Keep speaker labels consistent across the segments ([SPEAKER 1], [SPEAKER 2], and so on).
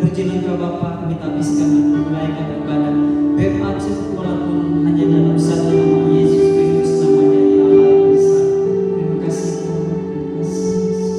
[SPEAKER 1] berjalan ke Bapa, kami habiskan dan menaikkan ibadah. Biar absen walaupun hanya dalam satu nama Yesus Kristus namanya ya Allah besar. Terima kasih Tuhan, terima kasih Yesus.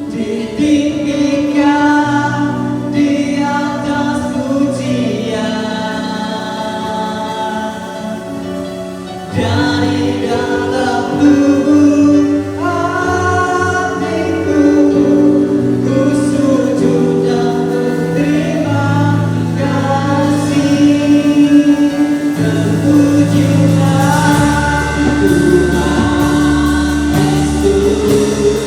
[SPEAKER 1] ditinggikan di atas pujian. Dari dalam tubuh hatiku, ku sujud dan berterima kasih. Terpujilah Tuhan Yesus.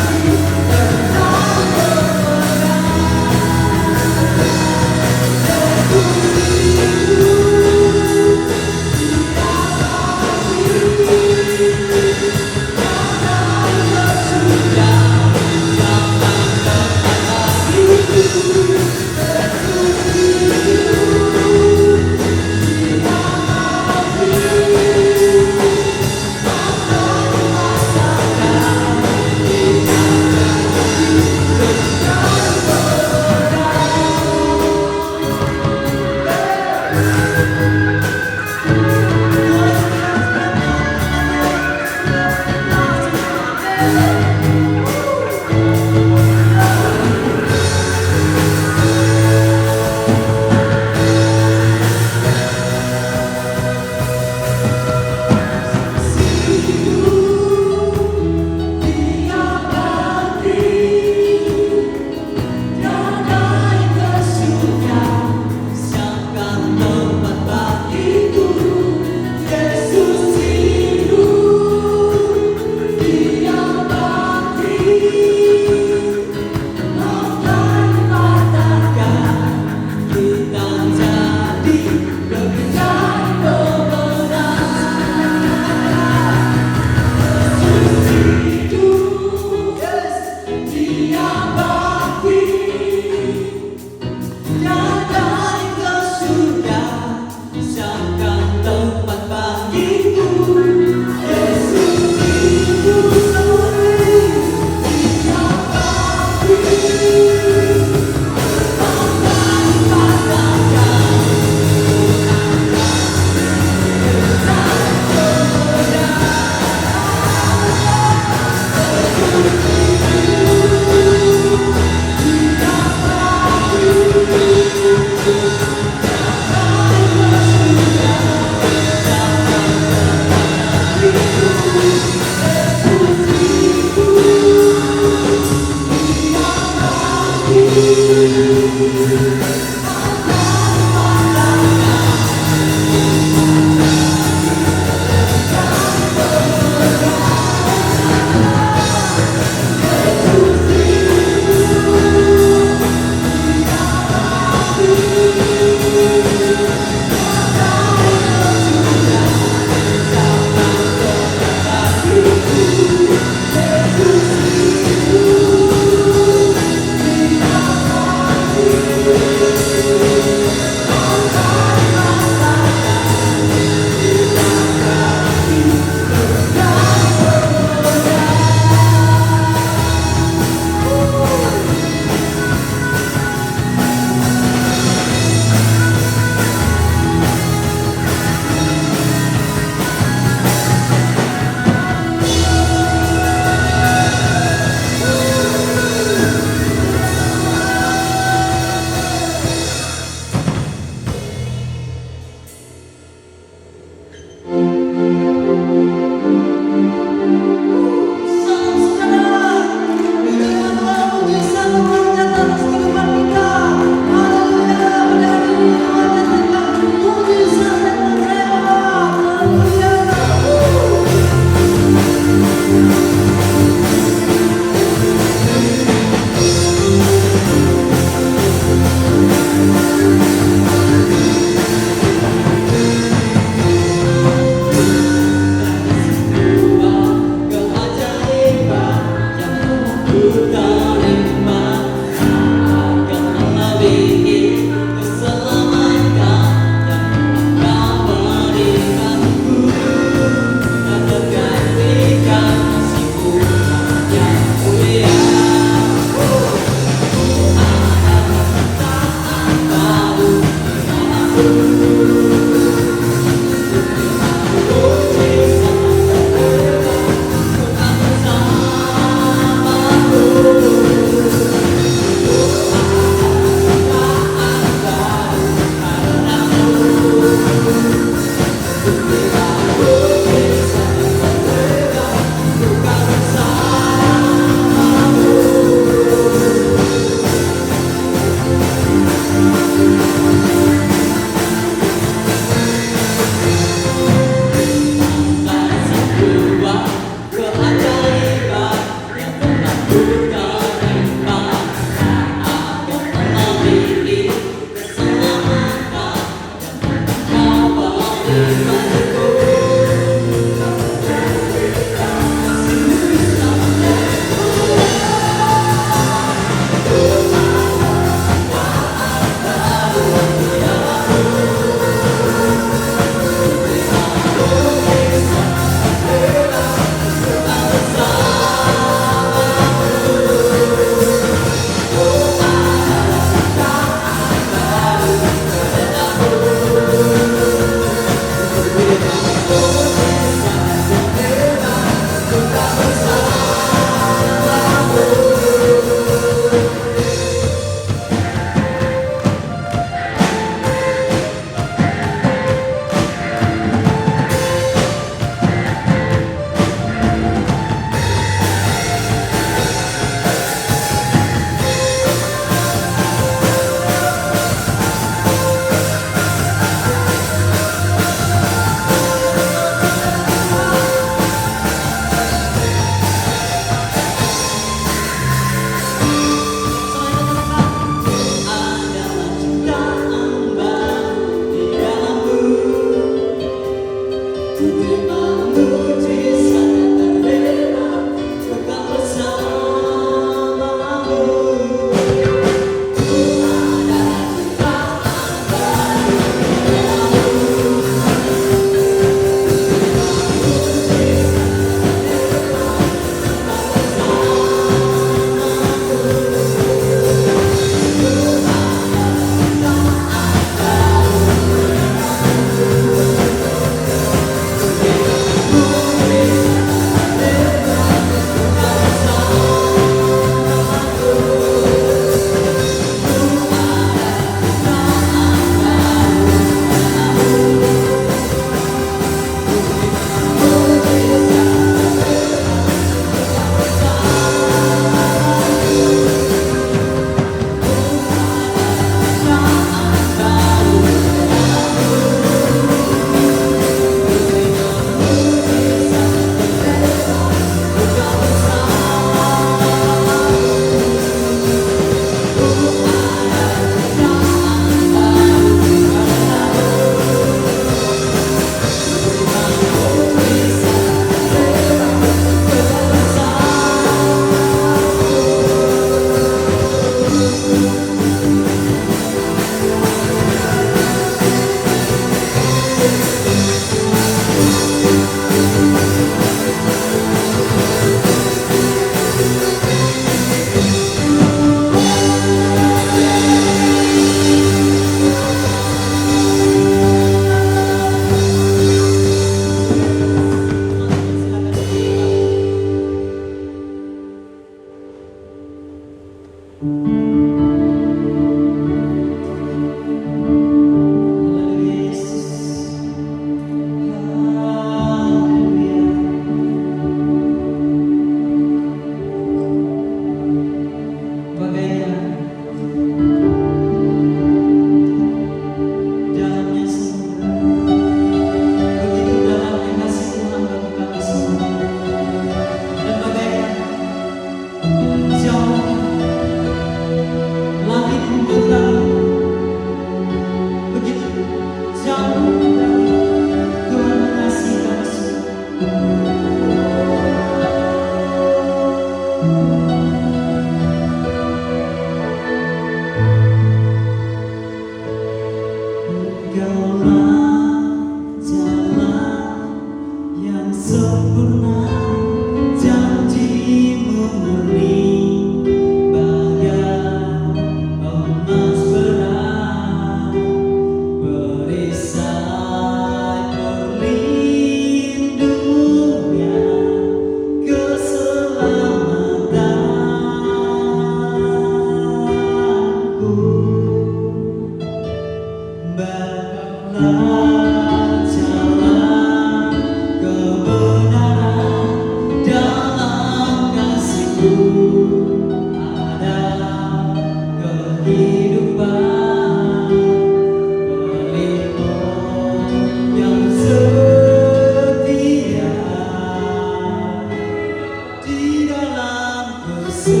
[SPEAKER 1] Dalam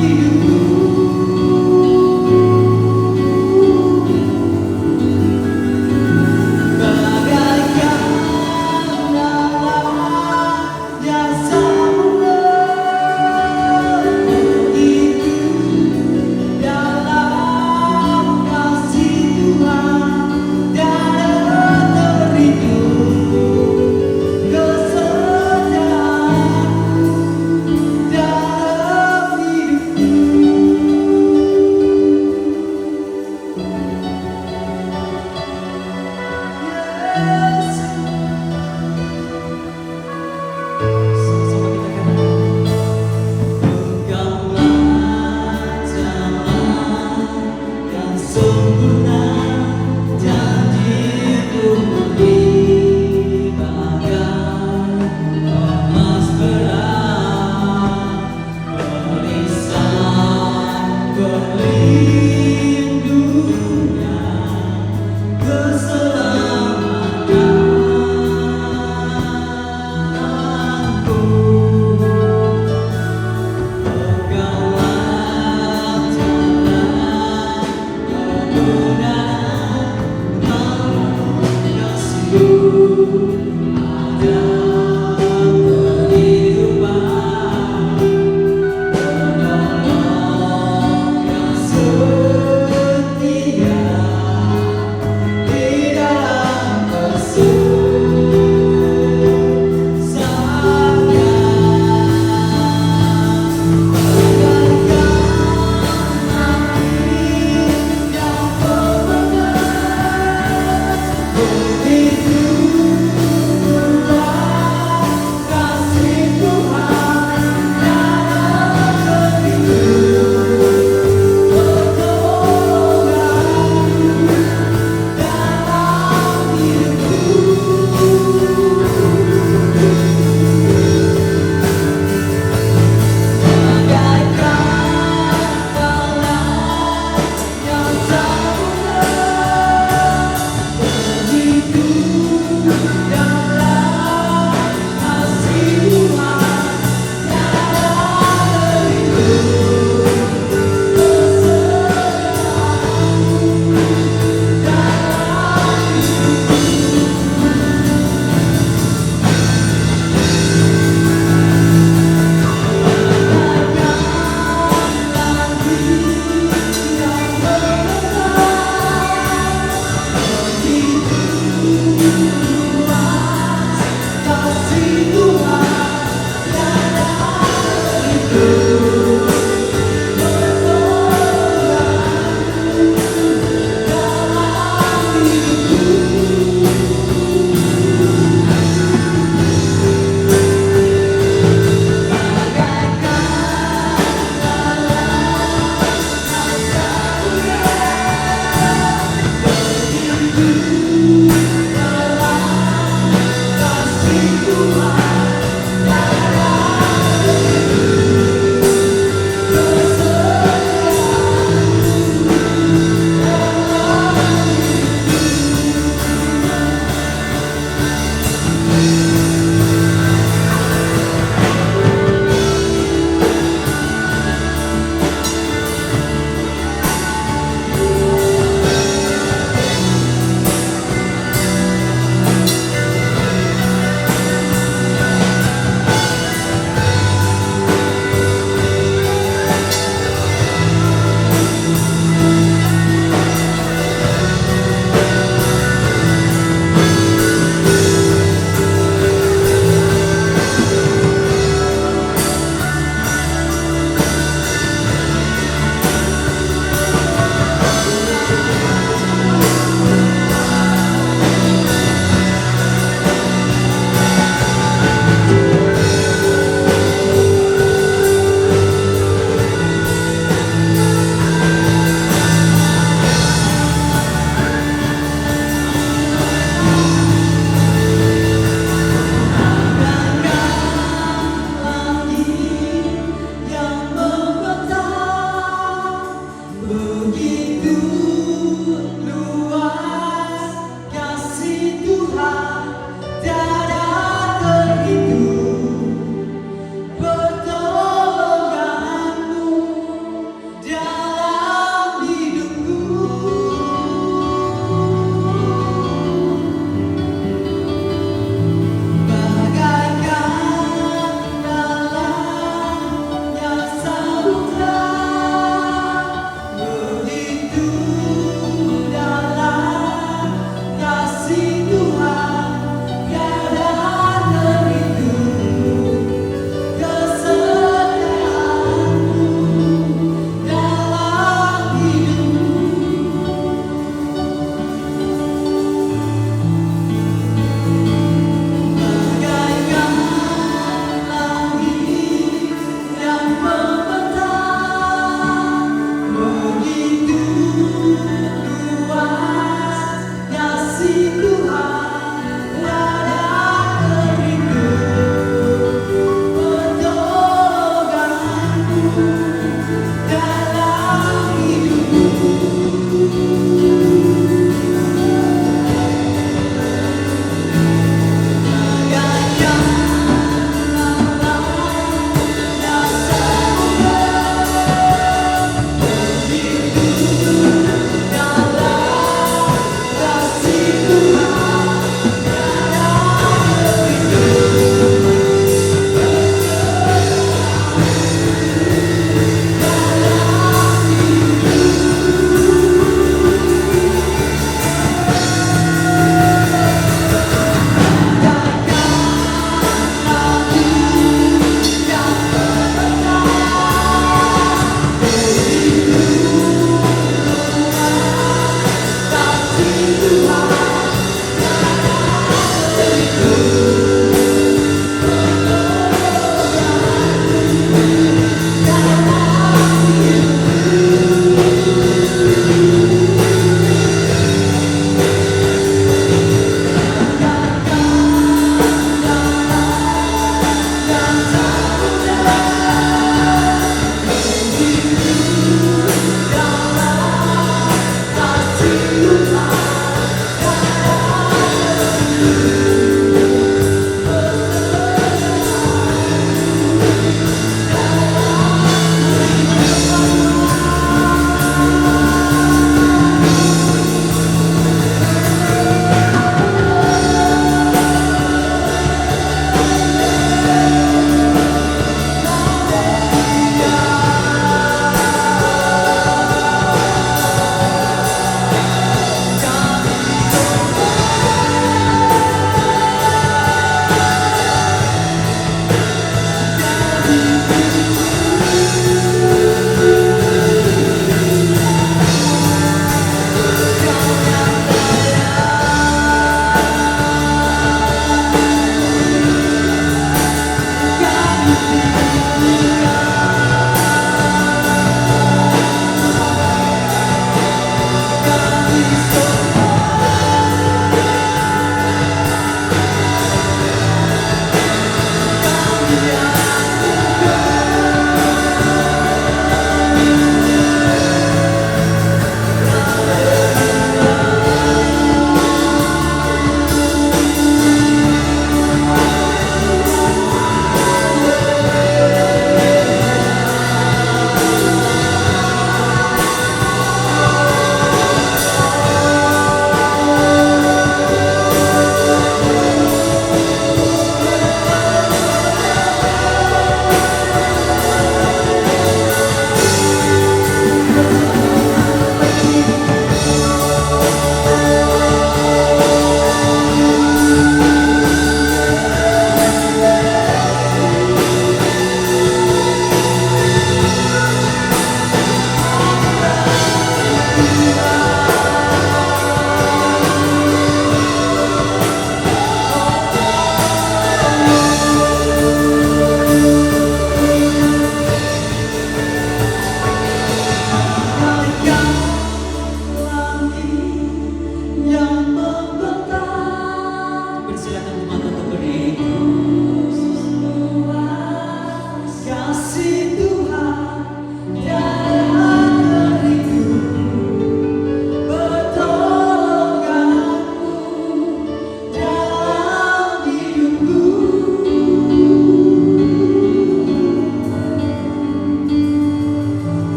[SPEAKER 1] hidupku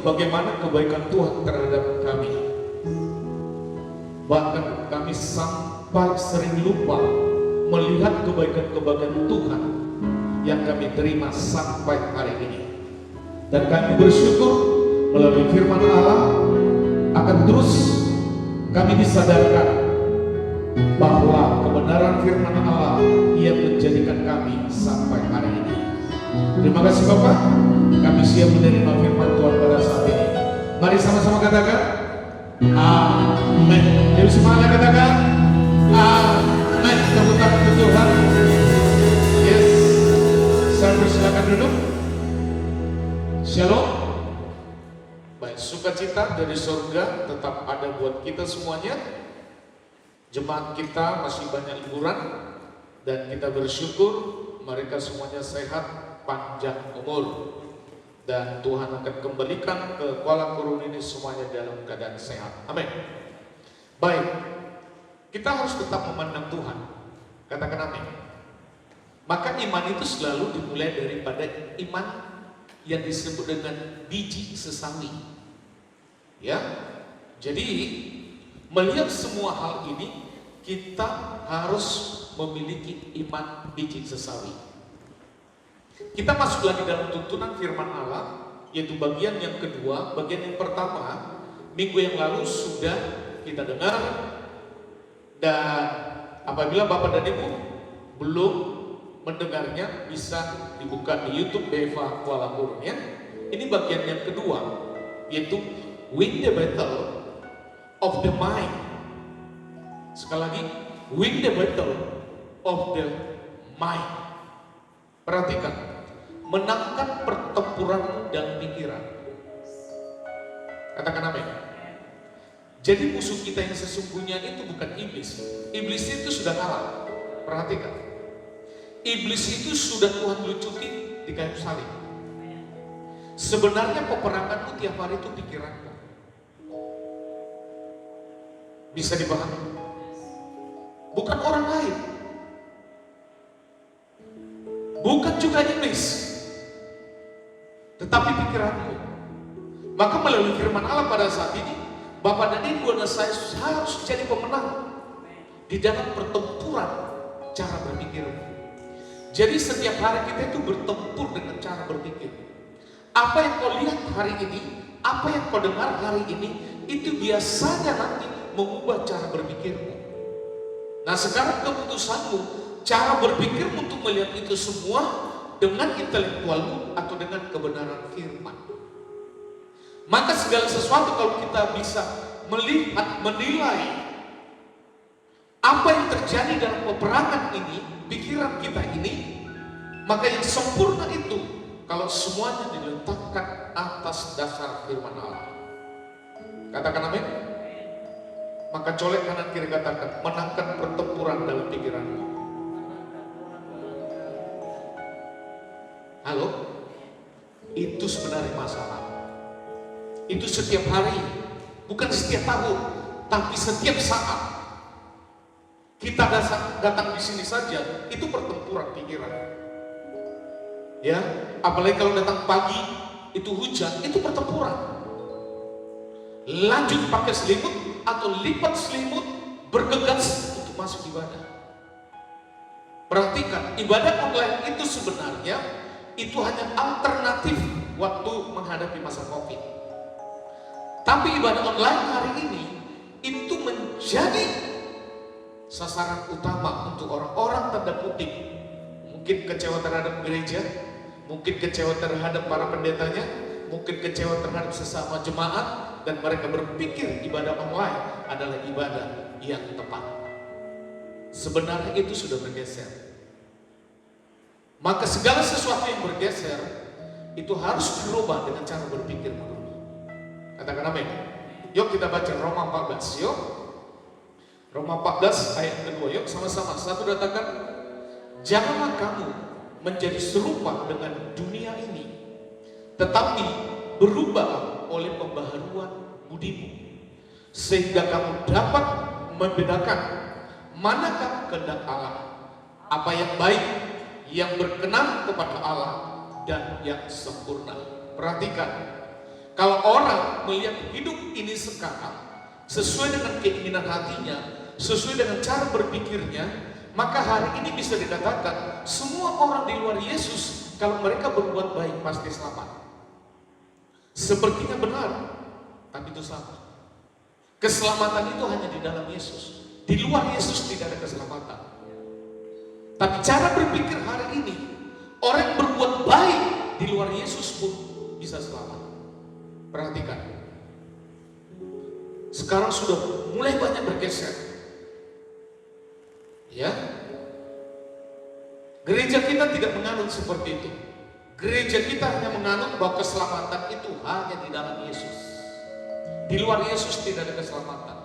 [SPEAKER 2] bagaimana kebaikan Tuhan terhadap kami. Bahkan kami sampai sering lupa melihat kebaikan-kebaikan Tuhan yang kami terima sampai hari ini. Dan kami bersyukur melalui firman Allah akan terus kami disadarkan bahwa kebenaran firman Allah yang menjadikan kami sampai hari ini. Terima kasih Bapak, kami siap menerima firman Tuhan pada saat ini. Mari sama-sama katakan amin. Jadi semuanya katakan amin. Tepuk tangan untuk Tuhan. Yes, saya persilakan duduk. Shalom. Baik, sukacita dari surga tetap ada buat kita semuanya. Jemaat kita masih banyak liburan dan kita bersyukur mereka semuanya sehat, panjang umur, dan Tuhan akan kembalikan ke Kuala Kurun ini semuanya dalam keadaan sehat. Amin. Baik, kita harus tetap memandang Tuhan. Katakan amin. Maka iman itu selalu dimulai daripada iman yang disebut dengan biji sesawi. Ya, jadi melihat semua hal ini kita harus memiliki iman biji sesawi. Kita masuk lagi dalam tuntunan firman Allah, yaitu bagian yang kedua. Bagian yang pertama minggu yang lalu sudah kita dengar, dan apabila Bapak dan Ibu belum mendengarnya bisa dibuka di YouTube Beva Kuala Kurun ya. Ini bagian yang kedua, yaitu win the battle of the mind. Sekali lagi, win the battle of the mind. Perhatikan, menangkan pertempuran dalam pikiran. Katakan amin. Jadi musuh kita yang sesungguhnya itu bukan iblis. Iblis itu sudah kalah. Perhatikan, iblis itu sudah Tuhan lucuti di kayu salib. Sebenarnya peperanganmu tiap hari itu pikiranmu. Bisa dipahami? Bukan orang lain, bukan juga iblis, tetapi pikiranmu. Maka melalui firman Allah pada saat ini, Bapak dan Ibu dan saya harus jadi pemenang di dalam pertempuran cara berpikir. Jadi setiap hari kita itu bertempur dengan cara berpikir. Apa yang kau lihat hari ini, apa yang kau dengar hari ini, itu biasanya nanti mengubah cara berpikirmu. Nah sekarang keputusanmu, cara berpikirmu untuk melihat itu semua dengan intelektualmu atau dengan kebenaran firman. Maka segala sesuatu kalau kita bisa melihat, menilai apa yang terjadi dalam peperangan ini, pikiran kita ini, maka yang sempurna itu kalau semuanya diletakkan atas dasar firman Allah. Katakan amin. Maka colek kanan kiri katakan, menangkan pertempuran dalam pikiranmu. Halo? Itu sebenarnya masalah. Itu setiap hari, bukan setiap tahun, tapi setiap saat. Kita datang di sini saja, itu pertempuran pikiran. Ya, apalagi kalau datang pagi, itu hujan, itu pertempuran. Lanjut pakai selimut atau lipat selimut, bergegas untuk masuk ibadah. Perhatikan, ibadah online itu sebenarnya itu hanya alternatif waktu menghadapi masa COVID. Tapi ibadah online hari ini itu menjadi sasaran utama untuk orang-orang tanda kutip mungkin kecewa terhadap gereja, mungkin kecewa terhadap para pendetanya, mungkin kecewa terhadap sesama jemaat, dan mereka berpikir ibadah online adalah ibadah yang tepat. Sebenarnya itu sudah bergeser. Maka segala sesuatu yang bergeser itu harus dirubah dengan cara berpikir dulu. Katakan amin. Yuk kita baca Roma 14. Yuk, Roma 14 ayat kedua. Yuk sama-sama. Satu, katakan, janganlah kamu menjadi serupa dengan dunia ini, tetapi berubah oleh pembaharuan budimu, sehingga kamu dapat membedakan manakah kehendak Allah, apa yang baik, yang berkenan kepada Allah, dan yang sempurna. Perhatikan, Kalau orang melihat hidup ini sekarang sesuai dengan keinginan hatinya, sesuai dengan cara berpikirnya, maka hari ini bisa dikatakan semua orang di luar Yesus kalau mereka berbuat baik pasti selamat. Sepertinya benar, tapi itu salah. Keselamatan itu hanya di dalam Yesus. Di luar Yesus tidak ada keselamatan. Tapi cara berpikir hari ini, orang yang berbuat baik di luar Yesus pun bisa selamat. Perhatikan, sekarang sudah mulai banyak bergeser. Ya, gereja kita tidak menganut seperti itu. Gereja kita hanya menganut bahwa keselamatan itu hanya di dalam Yesus. Di luar Yesus tidak ada keselamatan.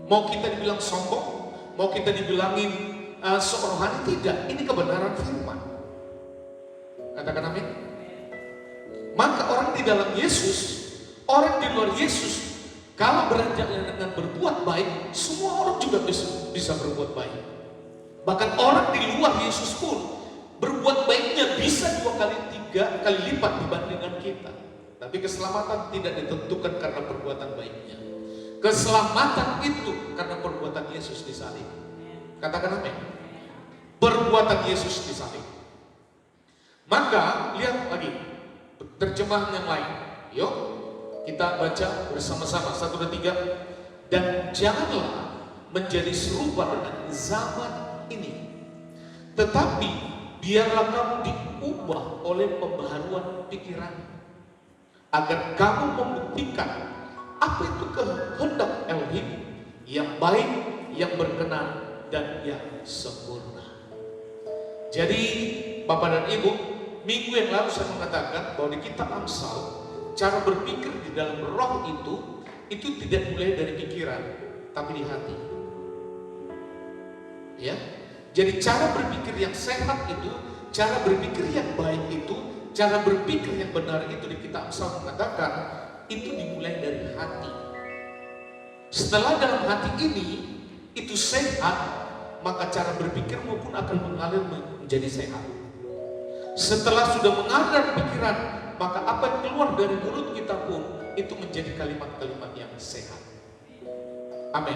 [SPEAKER 2] Mau kita dibilang sombong, mau kita dibilangin sok rohani, tidak. Ini kebenaran firman. Katakan amin. Maka orang di dalam Yesus, orang di luar Yesus, kalau beranjak dengan berbuat baik, semua orang juga bisa berbuat baik. Bahkan orang di luar Yesus pun berbuat baiknya bisa 2 kali 3 kali lipat dibandingkan kita. Tapi keselamatan tidak ditentukan karena perbuatan baiknya. Keselamatan itu karena perbuatan Yesus disalib. Katakan amin. Perbuatan Yesus disalib. Maka lihat lagi terjemahan yang lain. Yuk kita baca bersama-sama 1, 2, 3. Dan janganlah menjadi serupa dengan zaman ini, tetapi biarlah kamu diubah oleh pembaharuan pikiran, agar kamu membuktikan apa itu kehendak Elohim yang baik, yang berkenan, dan yang sempurna. Jadi Bapak dan Ibu, minggu yang lalu saya mengatakan bahwa di kitab Amsal, cara berpikir di dalam roh itu tidak mulai dari pikiran, tapi di hati. Ya, jadi cara berpikir yang sehat itu, cara berpikir yang baik itu, cara berpikir yang benar itu di kitab Amsal mengatakan itu dimulai dari hati. Setelah dalam hati ini itu sehat, maka cara berpikirmu pun akan mengalir menjadi sehat. Setelah sudah mengalir pikiran, maka apa yang keluar dari mulut kita pun itu menjadi kalimat-kalimat yang sehat. Amin.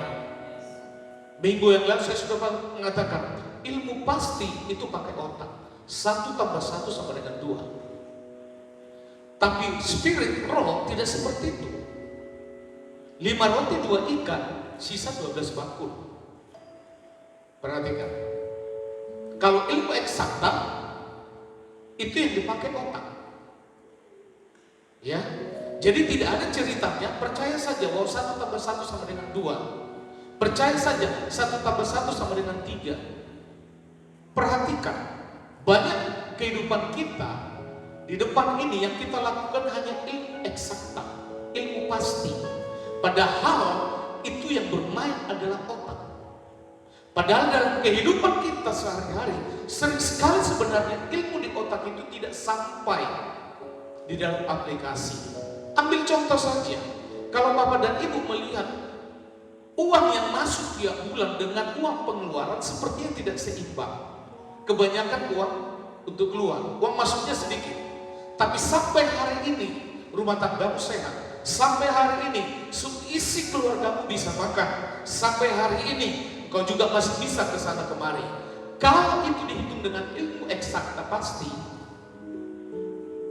[SPEAKER 2] Minggu yang lalu saya sudah mengatakan ilmu pasti itu pakai otak. 1 tambah 1 sama dengan 2. Tapi spirit roh tidak seperti itu. 5 roti 2 ikan, sisa 12 bakul. Perhatikan. Kalau ilmu eksakta itu yang dipakai otak. Ya, jadi tidak ada ceritanya, percaya saja bahwa 1 tambah 1 sama dengan 2. Percaya saja 1 tambah 1 sama dengan 3. Perhatikan, banyak kehidupan kita di depan ini yang kita lakukan hanya ilmu eksakta, ilmu pasti. Padahal itu yang bermain adalah otak. Padahal dalam kehidupan kita sehari-hari, sering sekali sebenarnya ilmu di otak itu tidak sampai di dalam aplikasi. Ambil contoh saja, kalau Bapak dan Ibu melihat uang yang masuk tiap bulan dengan uang pengeluaran sepertinya tidak seimbang. Kebanyakan uang untuk keluar, uang masuknya sedikit. Tapi sampai hari ini rumah tanggamu sehat. Sampai hari ini isi keluargamu bisa makan. Sampai hari ini kau juga masih bisa ke sana kemari. Kalau itu dihitung dengan ilmu eksakta pasti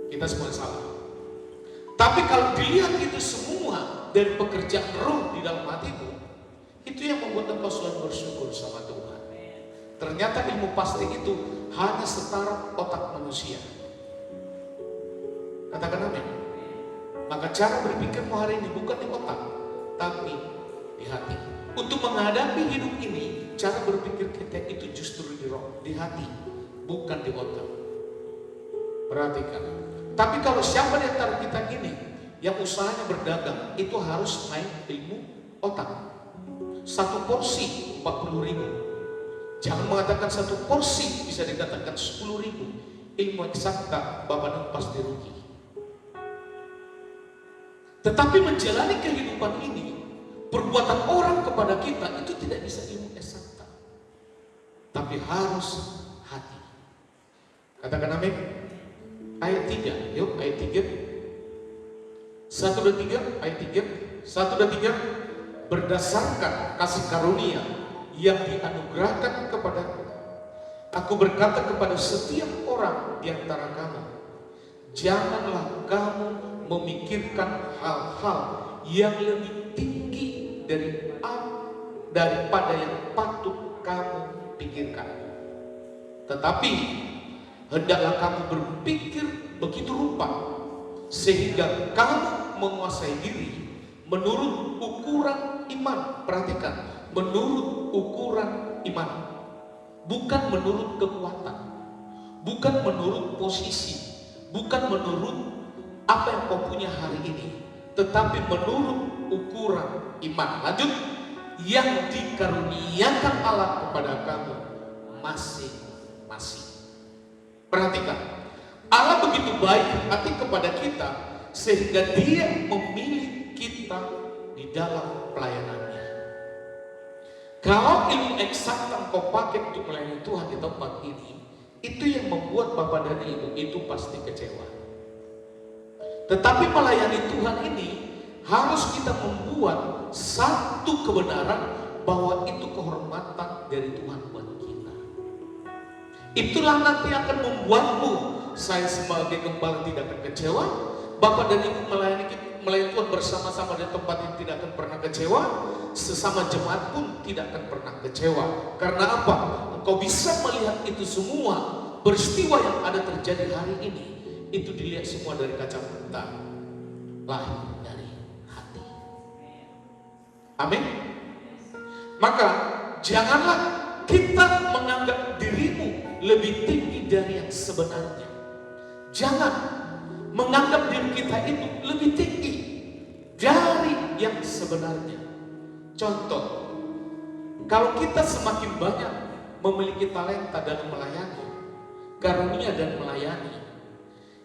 [SPEAKER 2] kita semua salah. Tapi kalau dilihat itu semua dari pekerjaan roh di dalam hatimu, itu yang membuat engkau selalu bersyukur sama Tuhan. Ternyata ilmu pasti itu hanya setara otak manusia. Katakan amin. Maka cara berpikirmu hari ini bukan di otak, tapi di hati. Untuk menghadapi hidup ini, cara berpikir kita itu justru di roh, di hati, bukan di otak. Perhatikan. Tapi kalau siapa di antara kita ini yang usahanya berdagang, itu harus main ilmu otak. 1 porsi 40.000. Jangan mengatakan 1 porsi bisa dikatakan 10.000. Ilmu eksakta Bapak dan pasti rugi. Tetapi menjalani kehidupan ini, perbuatan orang kepada kita itu tidak bisa ilmu eksakta, tapi harus hati. Katakan amin. Ayat 3, yuk ayat 3. 1 dan 3, ayat 3. 1 dan 3. Berdasarkan kasih karunia yang dianugerahkan kepadaku, aku berkata kepada setiap orang di antara kamu, janganlah kamu memikirkan hal-hal yang lebih tinggi daripada yang patut kamu pikirkan. Tetapi hendaklah kamu berpikir begitu rupa sehingga kamu menguasai diri menurut ukuran iman. Perhatikan, menurut ukuran iman, bukan menurut kekuatan, bukan menurut posisi, bukan menurut apa yang kau punya hari ini, tetapi menurut ukuran iman. Lanjut, yang dikaruniakan Allah kepada kamu masing-masing. Perhatikan, Allah begitu baik hati kepada kita sehingga Dia memilih kita di dalam pelayanannya. Kalau ilmu eksak yang kau pakai untuk melayani Tuhan di tempat ini, itu yang membuat Bapak dan Ibu itu pasti kecewa. Tetapi melayani Tuhan ini harus kita membuat satu kebenaran bahwa itu kehormatan dari Tuhan buat kita. Itulah nanti akan membuatmu, saya sebagai gembala tidak akan kecewa, Bapak dan Ibu melayani Tuhan bersama-sama di tempat ini tidak akan pernah kecewa, sesama jemaat pun tidak akan pernah kecewa. Karena apa? Engkau bisa melihat itu semua peristiwa yang ada terjadi hari ini, itu dilihat semua dari kacamata lahir dari hati. Amin. Maka janganlah kita menganggap dirimu lebih tinggi dari yang sebenarnya. Jangan menganggap diri kita itu lebih tinggi dari yang sebenarnya. Contoh, kalau kita semakin banyak memiliki talenta dalam melayani, karunia dan melayani,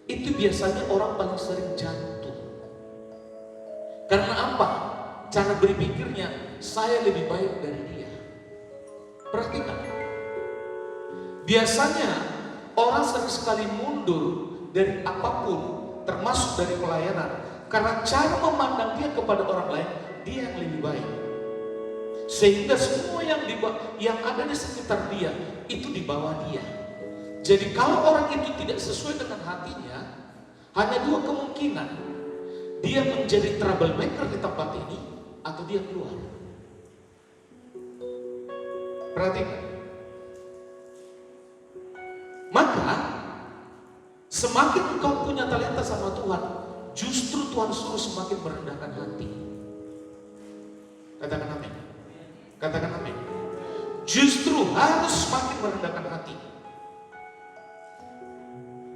[SPEAKER 2] itu biasanya orang paling sering jatuh. Karena apa? Cara berpikirnya, saya lebih baik dari dia. Perhatikan, biasanya orang sering sekali mundur dari apapun, termasuk dari pelayanan, karena cara memandang dia kepada orang lain, dia yang lebih baik. Sehingga semua yang ada di sekitar dia itu di bawah dia. Jadi kalau orang itu tidak sesuai dengan hatinya, hanya dua kemungkinan: dia menjadi troublemaker di tempat ini, atau dia keluar. Perhatikan. Maka semakin engkau punya talenta sama Tuhan, justru Tuhan suruh semakin merendahkan hati. Katakan amin. Katakan amin. Justru harus semakin merendahkan hati.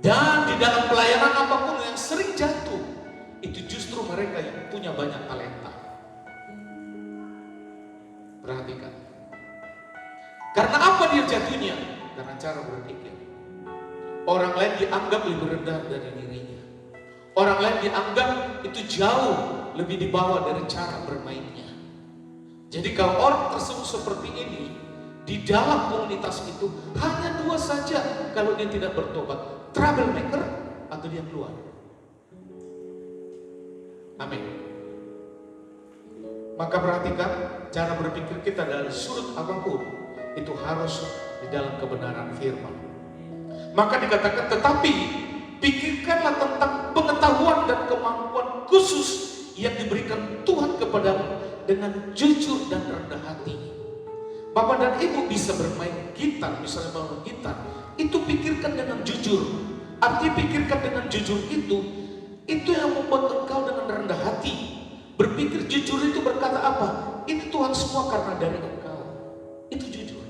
[SPEAKER 2] Dan di dalam pelayanan apapun yang sering jatuh, itu justru mereka yang punya banyak talenta. Perhatikan. Karena apa dia jatuhnya? Karena cara berpikir. Orang lain dianggap lebih rendah dari dirinya. Orang lain dianggap itu jauh lebih di bawah dari cara bermainnya. Jadi kalau orang tersebut seperti ini, di dalam komunitas itu hanya dua saja kalau dia tidak bertobat: troublemaker atau dia keluar. Amin. Maka perhatikan, cara berpikir kita dari sudut apapun itu harus di dalam kebenaran firman. Maka dikatakan, tetapi pikirkanlah tentang pengetahuan dan kemampuan khusus yang diberikan Tuhan kepadamu dengan jujur dan rendah hati. Bapak dan Ibu bisa bermain gitar, misalnya bermain gitar, itu pikirkan dengan jujur. Arti pikirkan dengan jujur itu yang membuat engkau dengan rendah hati. Berpikir jujur itu berkata apa? Ini Tuhan semua karena dari engkau. Itu jujur.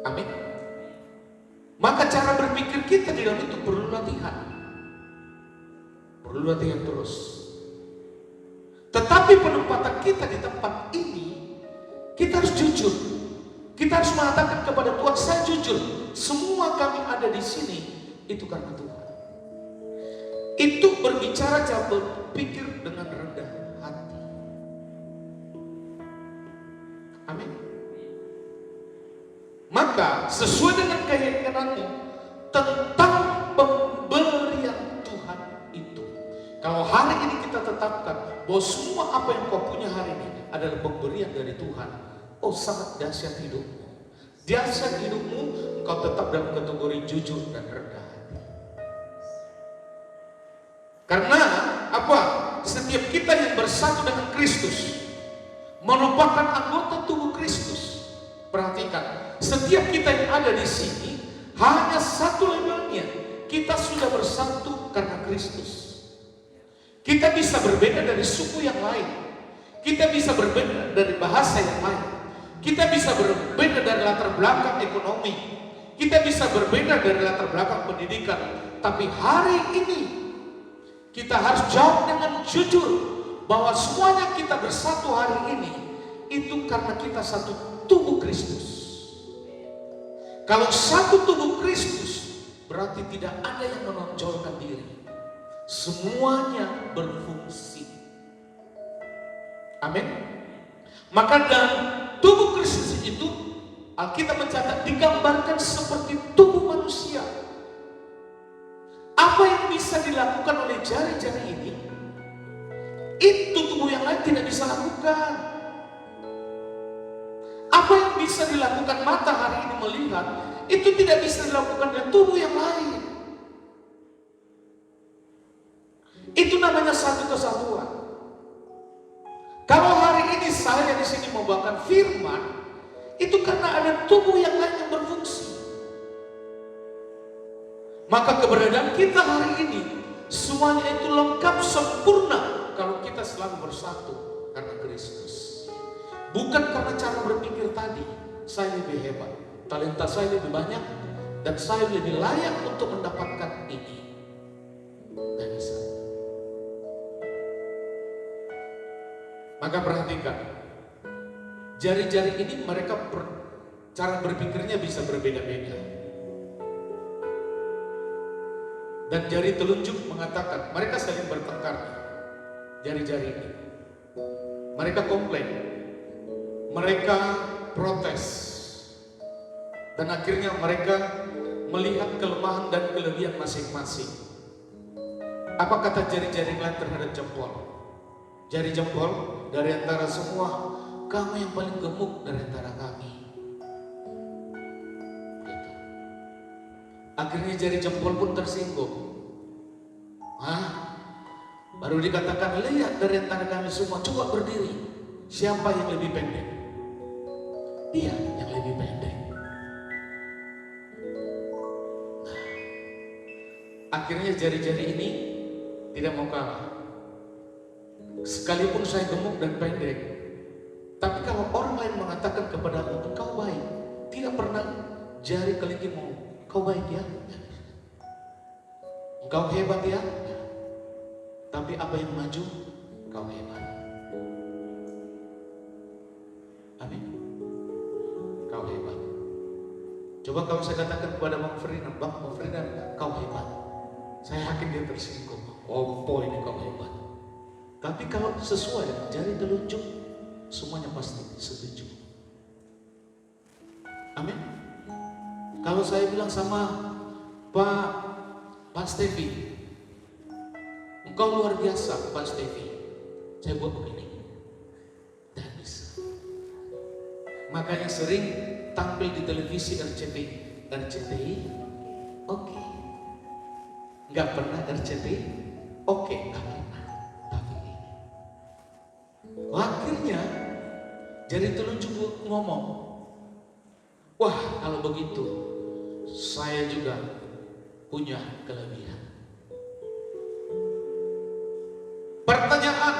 [SPEAKER 2] Amin. Maka cara berpikir kita di dalam itu perlu latihan. Perlu latihan terus. Tetapi penempatan kita di tempat ini, kita harus jujur. Kita harus mengatakan kepada Tuhan, saya jujur, semua kami ada di sini itu karena Tuhan. Itu berbicara cara berpikir dengan rendah hati. Amin. Maka sesuai dengan keyakinanmu tentang pemberian Tuhan itu, hari ini kita tetapkan bahwa semua apa yang kau punya hari ini adalah pemberian dari Tuhan, oh sangat dahsyat hidupmu. Dahsyat hidupmu, engkau tetap dalam kategori jujur dan rendah hati. Karena apa? Setiap kita yang bersatu dengan Kristus merupakan anggota tubuh Kristus. Perhatikan, setiap kita yang ada di sini hanya satu labelnya, kita sudah bersatu karena Kristus. Kita bisa berbeda dari suku yang lain, kita bisa berbeda dari bahasa yang lain, kita bisa berbeda dari latar belakang ekonomi, kita bisa berbeda dari latar belakang pendidikan. Tapi hari ini kita harus jawab dengan jujur bahwa semuanya kita bersatu hari ini itu karena kita satu tubuh Kristus. Kalau satu tubuh Kristus, berarti tidak ada yang menonjolkan diri. Semuanya berfungsi. Amin. Maka dalam tubuh Kristus itu, Alkitab mencatat digambarkan seperti tubuh manusia. Apa yang bisa dilakukan oleh jari-jari ini, itu tubuh yang lain tidak bisa lakukan. Apa yang bisa dilakukan mata hari ini melihat, itu tidak bisa dilakukan oleh tubuh yang lain. Itu namanya satu kesatuan. Kalau hari ini saya di sini membawakan firman, itu karena ada tubuh yang lain yang berfungsi. Maka keberadaan kita hari ini semuanya itu lengkap sempurna kalau kita selalu bersatu karena Kristus. Bukan karena cara berpikir tadi, saya lebih hebat, talenta saya lebih banyak, dan saya lebih layak untuk mendapatkan ini. Tidak bisa. Maka perhatikan, jari-jari ini mereka cara berpikirnya bisa berbeda-beda. Dan jari telunjuk mengatakan, mereka saling bertengkar. Jari-jari ini, mereka komplain, mereka protes, dan akhirnya mereka melihat kelemahan dan kelebihan masing-masing. Apa kata jari-jari lain terhadap jempol? Jari jempol, dari antara semua, kamu yang paling gemuk dari antara kami. Gitu. Akhirnya jari jempol pun tersinggung. Baru dikatakan, lihat dari antara kami semua, coba berdiri. Siapa yang lebih pendek? Dia yang lebih pendek. Akhirnya jari-jari ini tidak mau kalah. Sekalipun saya gemuk dan pendek, tapi kalau orang lain mengatakan kepadamu, engkau baik, tidak pernah jari kelingking mau, kau baik ya, engkau hebat ya, tapi apa yang maju, kau hebat. Amin. Kau hebat. Coba kalau saya katakan kepada Bang Ferdinand, kau hebat, saya yakin dia tersinggung. Oh boy, ini kau hebat. Tapi kalau sesuai dengan jari telunjuk, semuanya pasti setuju. Amin. Kalau saya bilang sama Pak Stevi, engkau luar biasa Pak Stevi, saya buat begini, tidak bisa. Makanya sering tampil di televisi RCTI, oke. Nggak pernah RCTI, oke, nggak pernah. Akhirnya jari telunjuk ngomong, wah kalau begitu saya juga punya kelebihan. Pertanyaan,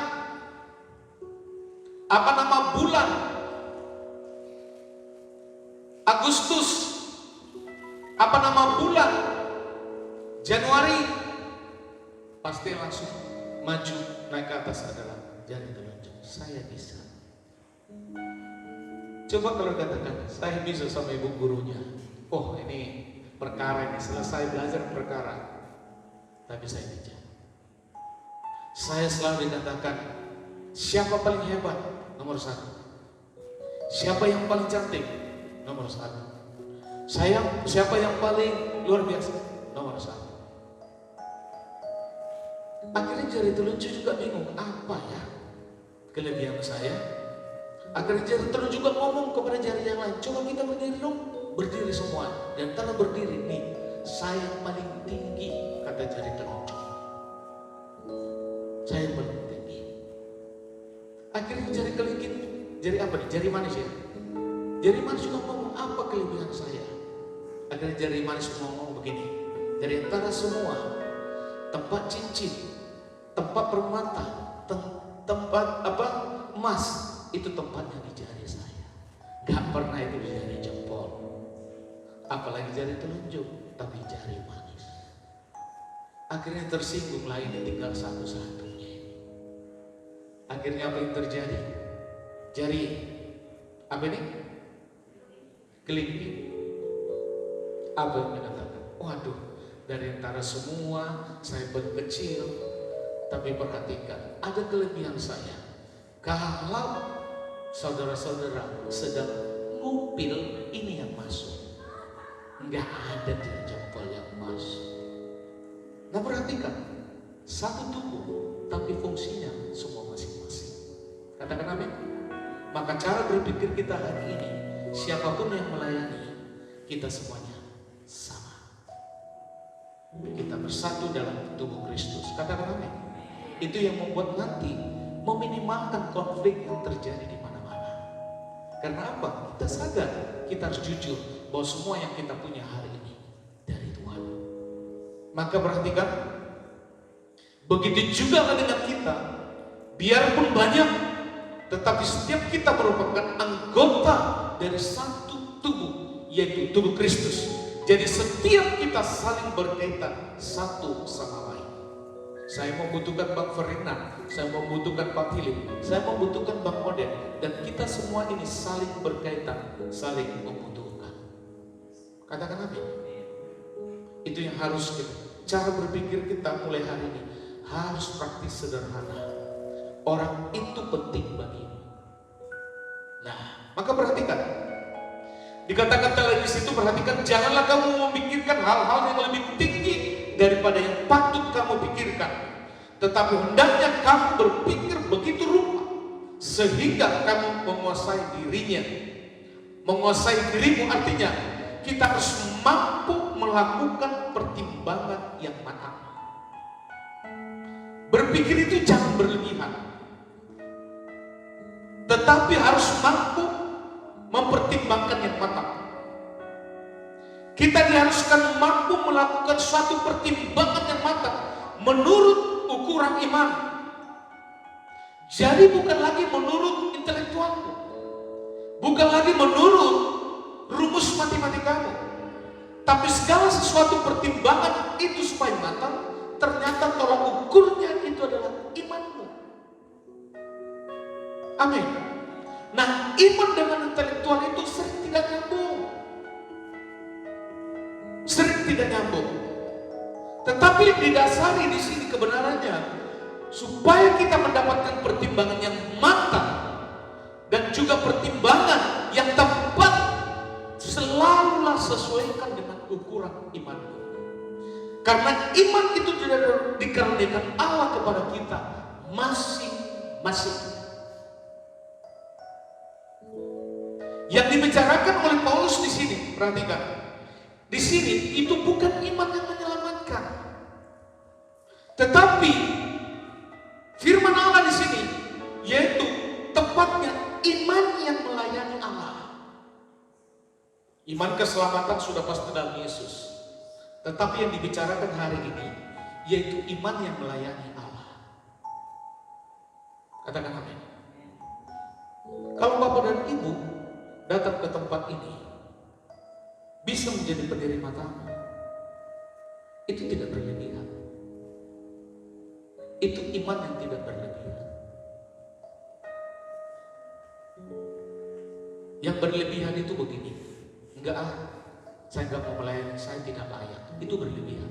[SPEAKER 2] apa nama bulan Agustus? Apa nama bulan Januari? Pasti langsung maju naik ke atas adalah jari telunjuk. Saya bisa. Coba kalau katakan, saya bisa sama ibu gurunya. Oh ini perkara ini, selesai belajar perkara. Tapi saya bisa. Saya selalu dikatakan, siapa paling hebat? Nomor 1. Siapa yang paling cantik? Nomor 1. Siapa yang paling luar biasa? Nomor 1. Akhirnya jari telunjuk juga bingung, apa ya kelebihan saya? Akhirnya jari telunjuk juga ngomong kepada jari yang lain, coba kita berdiri dong, berdiri semua. Dan antara berdiri nih, saya paling tinggi, kata jari telunjuk. Saya paling tinggi. Akhirnya jari kelingking, jari apa nih? Jari manis ya. Jari manis juga ngomong, apa kelebihan saya? Akhirnya jari manis ngomong begini, dari antara semua tempat cincin, tempat permata, tempat apa emas, itu tempatnya di jari saya. Gak pernah itu di jari jempol, apalagi jari telunjuk, tapi jari manis. Akhirnya tersinggung lah, ini tinggal satu-satunya. Akhirnya apa yang terjadi? Jari apa ini? Kelingking. Apa yang mengatakan? Waduh, dari antara semua saya berkecil, tapi perhatikan, ada kelebihan saya. Kalau saudara-saudara sedang ngupil, ini yang masuk. Nggak ada di jempol yang masuk. Nah perhatikan, satu tubuh, tapi fungsinya semua masing-masing. Katakan amin. Maka cara berpikir kita hari ini, siapapun yang melayani, kita semuanya sama. Kita bersatu dalam tubuh Kristus. Katakan amin. Itu yang membuat nanti meminimalkan konflik yang terjadi di mana-mana. Karena apa? Kita sadar, kita harus jujur bahwa semua yang kita punya hari ini dari Tuhan. Maka perhatikan, begitu juga dengan kita. Biarpun banyak, tetapi setiap kita merupakan anggota dari satu tubuh, yaitu tubuh Kristus. Jadi setiap kita saling berkaitan satu sama lain. Saya membutuhkan Bang Ferdinand, saya membutuhkan Pak Philip, saya membutuhkan Bang Oden, dan kita semua ini saling berkaitan, saling membutuhkan. Katakan amin. Itu yang harus kita, cara berpikir kita mulai hari ini harus praktis sederhana. Orang itu penting bagimu. Nah, maka perhatikan. Dikatakan dalam di situ, perhatikan, janganlah kamu memikirkan hal-hal yang lebih tinggi daripada yang patut kamu pikirkan, tetapi hendaknya kamu berpikir begitu rupa sehingga kamu menguasai dirinya. Menguasai dirimu artinya kita harus mampu melakukan pertimbangan yang matang. Berpikir itu jangan berlebihan, tetapi harus mampu mempertimbangkan yang matang. Kita diharuskan mampu melakukan suatu pertimbangan yang matang menurut ukuran iman. Jadi bukan lagi menurut intelektualmu, bukan lagi menurut rumus matematikamu, tapi segala sesuatu pertimbangan itu supaya matang. Ternyata tolak ukurnya itu adalah imanmu. Amin. Nah, iman dengan intelektual itu sering tidak nyambung. Sering tidak nyambung. Tetapi yang didasari di sini kebenarannya, supaya kita mendapatkan pertimbangan yang matang dan juga pertimbangan yang tepat, selalulah sesuaikan dengan ukuran imanmu. Karena iman itu tidak dikaruniakan Allah kepada kita masing-masing. Yang dibicarakan oleh Paulus di sini, perhatikan. Di sini itu bukan iman yang menyelamatkan, tetapi firman Allah di sini yaitu tepatnya iman yang melayani Allah. Iman keselamatan sudah pasti dalam Yesus, tetapi yang dibicarakan hari ini yaitu iman yang melayani Allah. Katakan amin. Kalau Bapak dan Ibu datang ke tempat ini bisa menjadi pendiri matamu, itu tidak berlebihan. Itu iman yang tidak berlebihan. Yang berlebihan itu begini, saya enggak mau melayani, saya tidak layak. Itu berlebihan.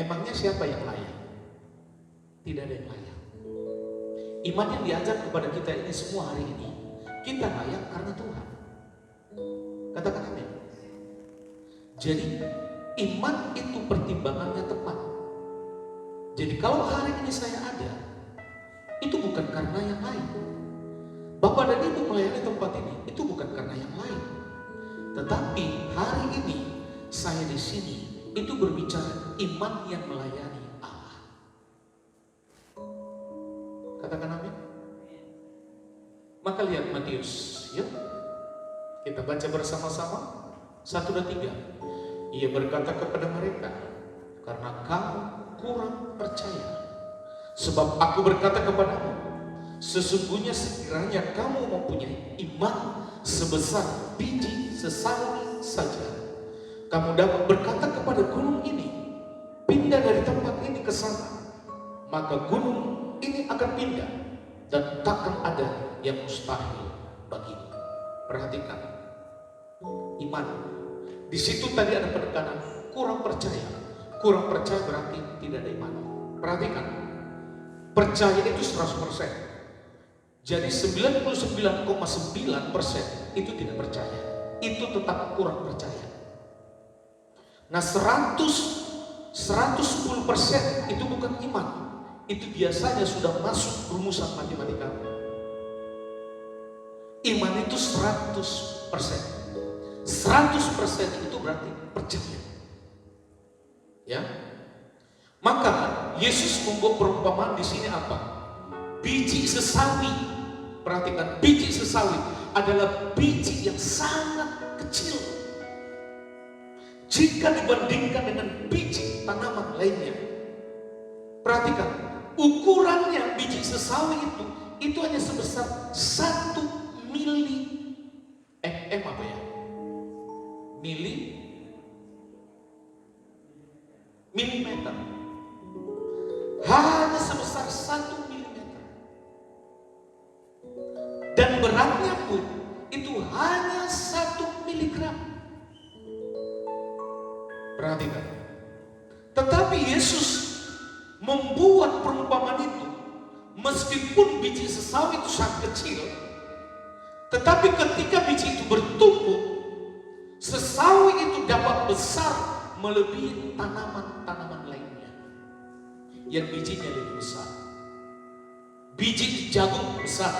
[SPEAKER 2] Emangnya siapa yang layak? Tidak ada yang layak. Iman yang diajar kepada kita ini semua hari ini, kita layak karena Tuhan. Katakan amin. Jadi iman itu pertimbangannya tepat. Jadi kalau hari ini saya ada, itu bukan karena yang lain. Bapak dan Ibu melayani tempat ini, itu bukan karena yang lain. Tetapi hari ini saya di sini, itu berbicara iman yang melayani Allah. Katakan amin. Maka lihat Matius, yuk kita baca bersama-sama. 1 dan 3. Ia berkata kepada mereka, karena kamu kurang percaya. Sebab aku berkata kepadamu, sesungguhnya sekiranya kamu mempunyai iman sebesar biji sesawi saja, kamu dapat berkata kepada gunung ini, pindah dari tempat ini ke sana, maka gunung ini akan pindah, dan takkan ada yang mustahil bagimu. Perhatikan, iman. Di situ tadi ada penekanan kurang percaya. Kurang percaya berarti tidak ada iman. Perhatikan, percaya itu 100%. Jadi 99,9% itu tidak percaya. Itu tetap kurang percaya. Nah 110% itu bukan iman. Itu biasanya sudah masuk rumusan matematika. Iman itu 100%. 100% itu berarti percaya. Ya. Maka Yesus membuat perumpamaan di sini apa? Biji sesawi. Perhatikan, biji sesawi adalah biji yang sangat kecil jika dibandingkan dengan biji tanaman lainnya. Perhatikan, ukurannya biji sesawi itu hanya sebesar 1 milimeter. Hanya sebesar 1 milimeter. Dan beratnya pun itu hanya 1 miligram. Perhatikan. Tetapi Yesus membuat perumpamaan itu, meskipun biji sesawi itu sangat kecil, tetapi ketika biji itu bertumbuh, sesawi itu dapat besar melebihi tanaman-tanaman lainnya yang bijinya lebih besar. Biji jagung besar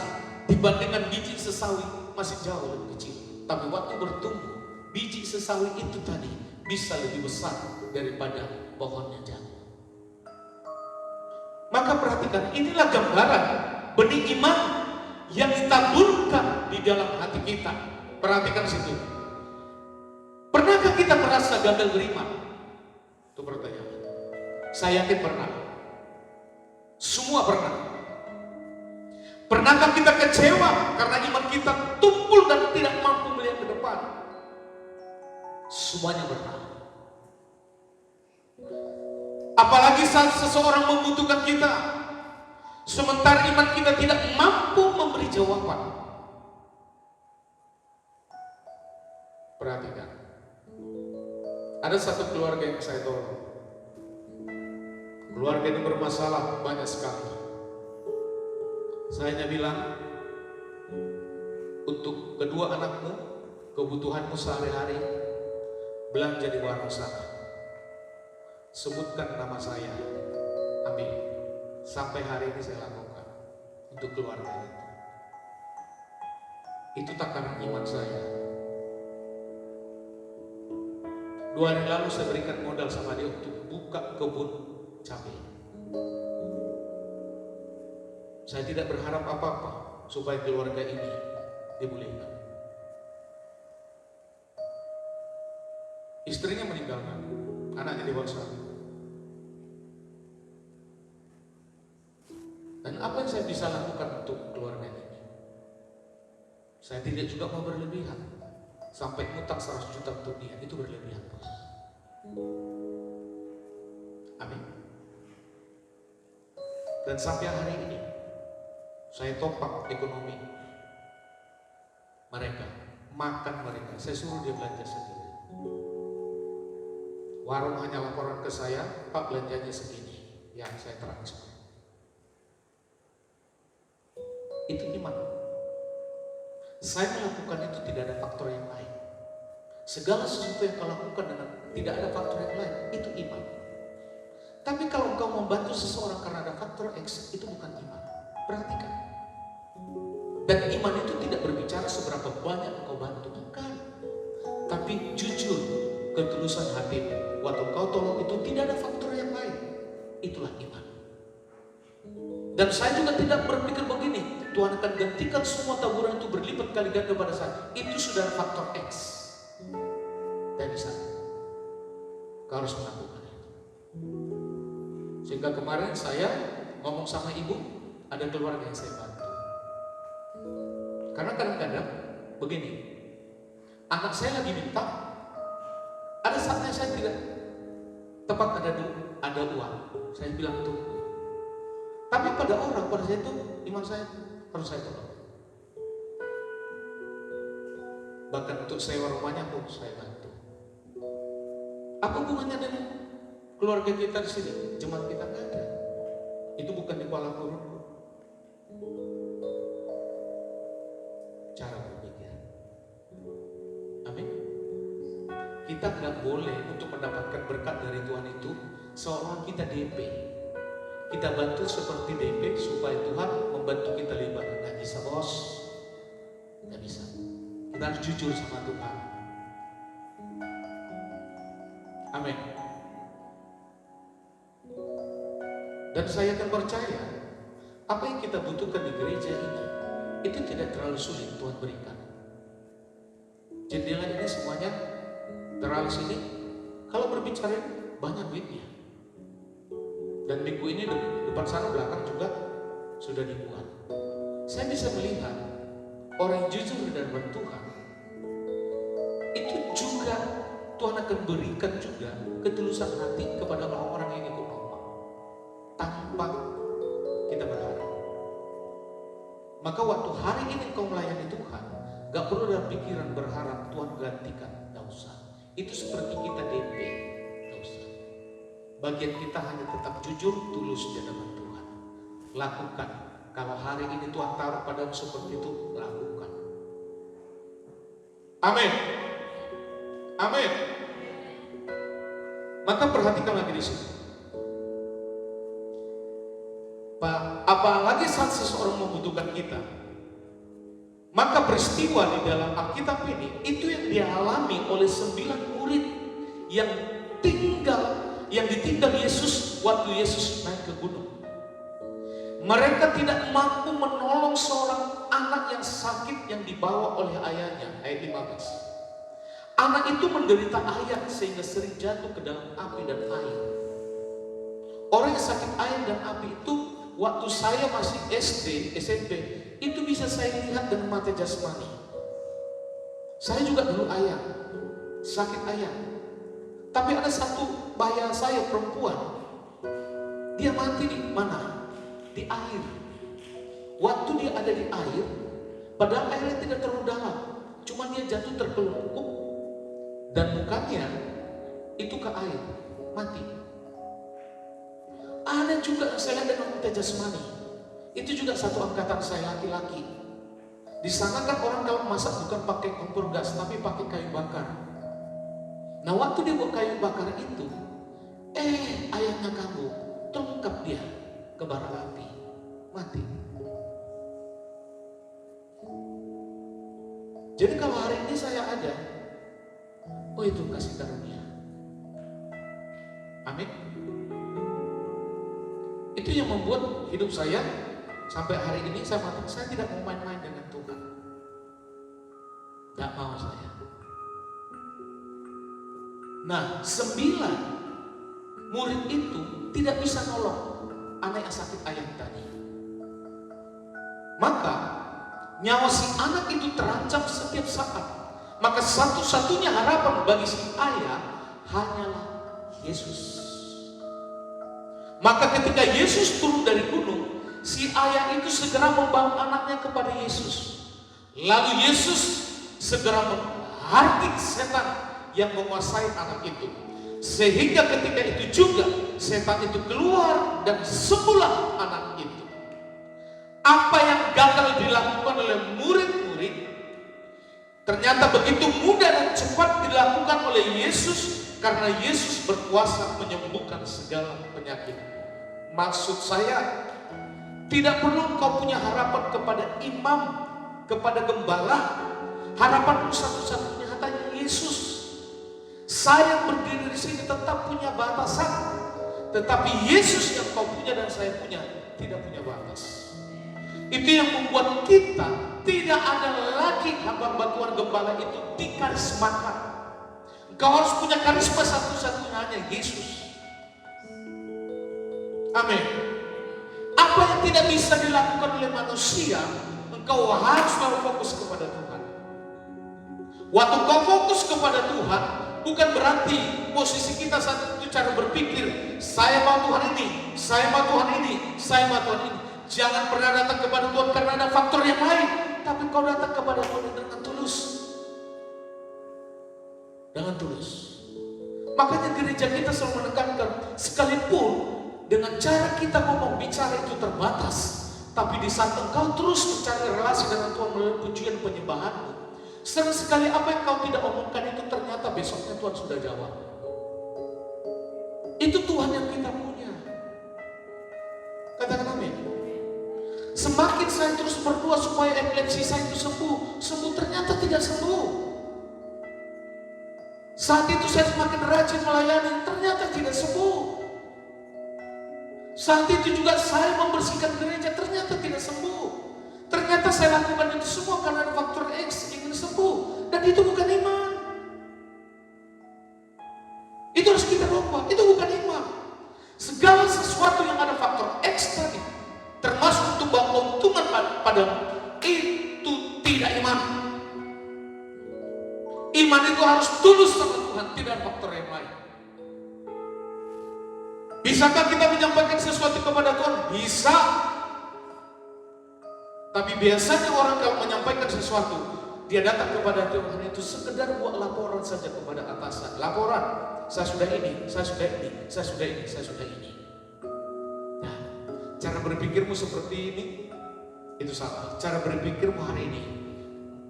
[SPEAKER 2] dibandingkan biji sesawi masih jauh lebih kecil. Tapi waktu bertumbuh, biji sesawi itu tadi bisa lebih besar daripada pohonnya jagung. Maka perhatikan, inilah gambaran benih iman yang ditaburkan di dalam hati kita. Perhatikan situ. Pernahkah kita merasa gagal beriman? Itu pertanyaan. Saya yakin pernah. Semua pernah. Pernahkah kita kecewa karena iman kita tumpul dan tidak mampu melihat ke depan? Semuanya pernah. Apalagi saat seseorang membutuhkan kita, sementara iman kita tidak mampu memberi jawaban. Perhatikan. Ada satu keluarga yang saya tolong. Keluarga ini bermasalah banyak sekali. Saya hanya bilang, untuk kedua anakmu, kebutuhanmu sehari-hari, belanja di warung sana. Sebutkan nama saya, ambil. Sampai hari ini saya lakukan untuk keluarga itu. Itu takaran iman saya. 2 hari lalu saya berikan modal sama dia untuk buka kebun cabai. Saya tidak berharap apa-apa supaya keluarga ini dipulihkan. Istrinya meninggalkan, anaknya dewasa. Dan apa yang saya bisa lakukan untuk keluarga ini? Saya tidak juga mau berlebihan. Sampai ngutang 100 juta untuk dia, itu berlebihan, bos. Amin. Dan sampai hari ini, saya topak ekonomi mereka, makan mereka. Saya suruh dia belanja sendiri. Warung hanya laporan ke saya, Pak belanjanya segini, yang saya transfer. Itu iman. Saya melakukan itu tidak ada faktor yang lain. Segala sesuatu yang kau lakukan dengan tidak ada faktor yang lain, itu iman. Tapi kalau engkau membantu seseorang karena ada faktor X, itu bukan iman. Perhatikan. Dan iman itu tidak berbicara seberapa banyak engkau bantu, bukan. Tapi jujur, ketulusan hatimu. Waktu engkau tolong itu tidak ada faktor yang lain. Itulah iman. Dan saya juga tidak berpikir begini, Tuhan akan gantikan semua taburan itu berlipat kali ganda pada saya. Itu sudah faktor X. Dan bisa. Kau harus melakukan itu. Sehingga kemarin saya ngomong sama ibu, ada keluarga yang saya bantu. Karena kadang-kadang begini, anak saya lagi minta, ada saatnya saya tidak tepat ada uang, saya bilang tunggu. Tapi pada orang, pada saya itu iman saya harus saya tolong. Bahkan untuk sewa rumahnya pun saya bantu. Apa hubungannya dengan keluarga kita di sini? Jemaat kita nggak ada. Itu bukan di Kuala Lumpur. Cara berpikir. Amin. Kita nggak boleh untuk mendapatkan berkat dari Tuhan itu seolah kita DP. Kita bantu seperti DP supaya Tuhan membantu kita lebih banyak. Nggak bisa, bos. Nggak bisa. Kita harus jujur sama Tuhan. Amin. Dan saya akan percaya apa yang kita butuhkan di gereja ini itu tidak terlalu sulit Tuhan berikan. Jendela ini semuanya teralis ini kalau berbicara banyak duitnya. Dan minggu ini depan sana belakang juga sudah dibuat. Saya bisa melihat orang yang jujur di hadapan Tuhan itu juga Tuhan akan berikan juga ketulusan hati kepada orang-orang yang ikut nolong tanpa kita berharap. Maka waktu hari ini kau melayani Tuhan, gak perlu dalam pikiran berharap Tuhan gantikan, gak usah. Itu seperti kita DP, gak usah. Bagian kita hanya tetap jujur, tulus di hadapan Tuhan. Lakukan. Kalau hari ini Tuhan taruh padamu seperti itu, lakukan. Amin. Amin. Maka perhatikan lagi di sini. Pak, apalagi saat seseorang membutuhkan kita, maka peristiwa di dalam Alkitab ini itu yang dialami oleh 9 murid yang ditinggal Yesus waktu Yesus naik ke gunung. Mereka tidak mampu menolong seorang anak yang sakit yang dibawa oleh ayahnya. Ayat 15. Anak itu menderita air sehingga sering jatuh ke dalam api dan air. Orang yang sakit air dan api itu waktu saya masih SD, SMP, itu bisa saya lihat dengan mata jasmani. Saya juga dulu ayah, sakit ayah. Tapi ada satu bayi saya perempuan, dia mati di mana? Di air. Waktu dia ada di air, padahal airnya tidak terlalu dalam, cuma dia jatuh terkelungkup dan mukanya itu ke air, mati. Ada juga yang saya lihat dengan mata jasmani, itu juga satu angkatan saya laki-laki. Di sana kan orang kalau masak bukan pakai kompor gas, tapi pakai kayu bakar. Nah waktu dia buat kayu bakar itu, ayahnya kabur, terungkap dia ke bara api, mati. Jadi kalau hari ini saya ada, oh itu kasih karunia. Amin. Itu yang membuat hidup saya sampai hari ini saya mengatakan saya tidak mau main-main dengan Tuhan. Gak mau saya. Nah 9 murid itu tidak bisa nolong anak yang sakit ayam tadi. Maka nyawa si anak itu terancam setiap saat. Maka satu-satunya harapan bagi si ayah hanyalah Yesus. Maka ketika Yesus turun dari gunung, si ayah itu segera membawa anaknya kepada Yesus. Lalu Yesus segera menghardik setan yang menguasai anak itu. Sehingga ketika itu juga setan itu keluar dan sembuhlah anak itu. Apa yang gagal dilakukan oleh murid-murid ternyata begitu mudah dan cepat dilakukan oleh Yesus Karena Yesus berkuasa menyembuhkan segala penyakit. Maksud saya, tidak perlu kau punya harapan kepada imam, kepada gembala. Harapanmu satu-satunya hanya Yesus. Saya yang berdiri di sini tetap punya batasan, tetapi Yesus yang kau punya dan saya punya tidak punya batas. Itu yang membuat kita tidak ada lagi hamba Tuhan gembala itu dikarismakan. Engkau harus punya karisma satu-satunya hanya Yesus. Amin. Apa yang tidak bisa dilakukan oleh manusia, engkau harus selalu fokus kepada Tuhan. Waktu kau fokus kepada Tuhan, bukan berarti posisi kita saat itu cara berpikir, saya mau Tuhan ini, saya mau Tuhan ini, saya mau Tuhan ini. Jangan pernah datang kepada Tuhan karena ada faktor yang lain, tapi kau datang kepada Tuhan dengan tulus. Dengan tulus. Makanya gereja kita selalu menekankan, sekalipun dengan cara kita ngomong bicara itu terbatas, tapi di saat engkau terus mencari relasi dengan Tuhan melalui pujian penyembahanmu, sering sekali apa yang kau tidak omongkan itu ternyata besoknya Tuhan sudah jawab. Itu Tuhan yang kita punya. Katakan amin. Semakin saya terus berdoa supaya epilepsi saya itu sembuh ternyata tidak sembuh. Saat itu saya semakin rajin melayani, ternyata tidak sembuh. Saat itu juga saya membersihkan gereja, ternyata tidak sembuh. Ternyata saya lakukan itu semua karena ada faktor X ingin sembuh, dan itu bukan iman. Itu harus kita rubah, itu bukan iman. Segala sesuatu yang ada faktor X tadi, termasuk untuk bawa keuntungan padamu, itu tidak iman. Iman itu harus tulus sama Tuhan, tidak faktor yang lain. Bisakah kita menyampaikan sesuatu kepada Tuhan? Bisa. Tapi biasanya orang kalau menyampaikan sesuatu, dia datang kepada Tuhan itu sekedar buat laporan saja kepada atasan. Laporan, saya sudah ini, saya sudah ini, saya sudah ini, saya sudah ini. Nah, cara berpikirmu seperti ini, itu salah. Cara berpikirmu hari ini,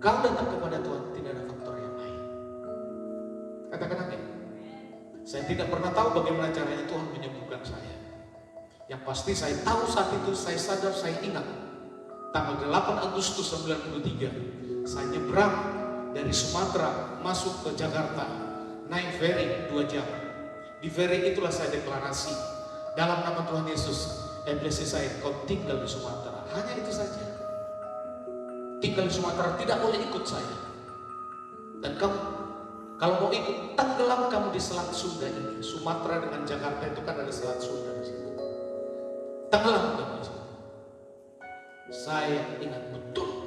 [SPEAKER 2] kau datang kepada Tuhan, tidak ada faktor yang lain. Katakan amin. Saya tidak pernah tahu bagaimana caranya Tuhan menyembuhkan saya. Yang pasti saya tahu saat itu, saya sadar, saya ingat. Tanggal 8 Agustus 93, saya nyebrang dari Sumatera masuk ke Jakarta, naik ferry 2 jam. Di ferry itulah saya deklarasi, dalam nama Tuhan Yesus, epilepsi saya, kau tinggal di Sumatera. Hanya itu saja. Tinggal di Sumatera, tidak boleh ikut saya. Dan kamu, kalau mau ikut, tenggelam kamu di Selat Sunda ini. Sumatera dengan Jakarta itu kan ada Selat Sunda di situ. Tenggelam kamu di situ. Saya ingat betul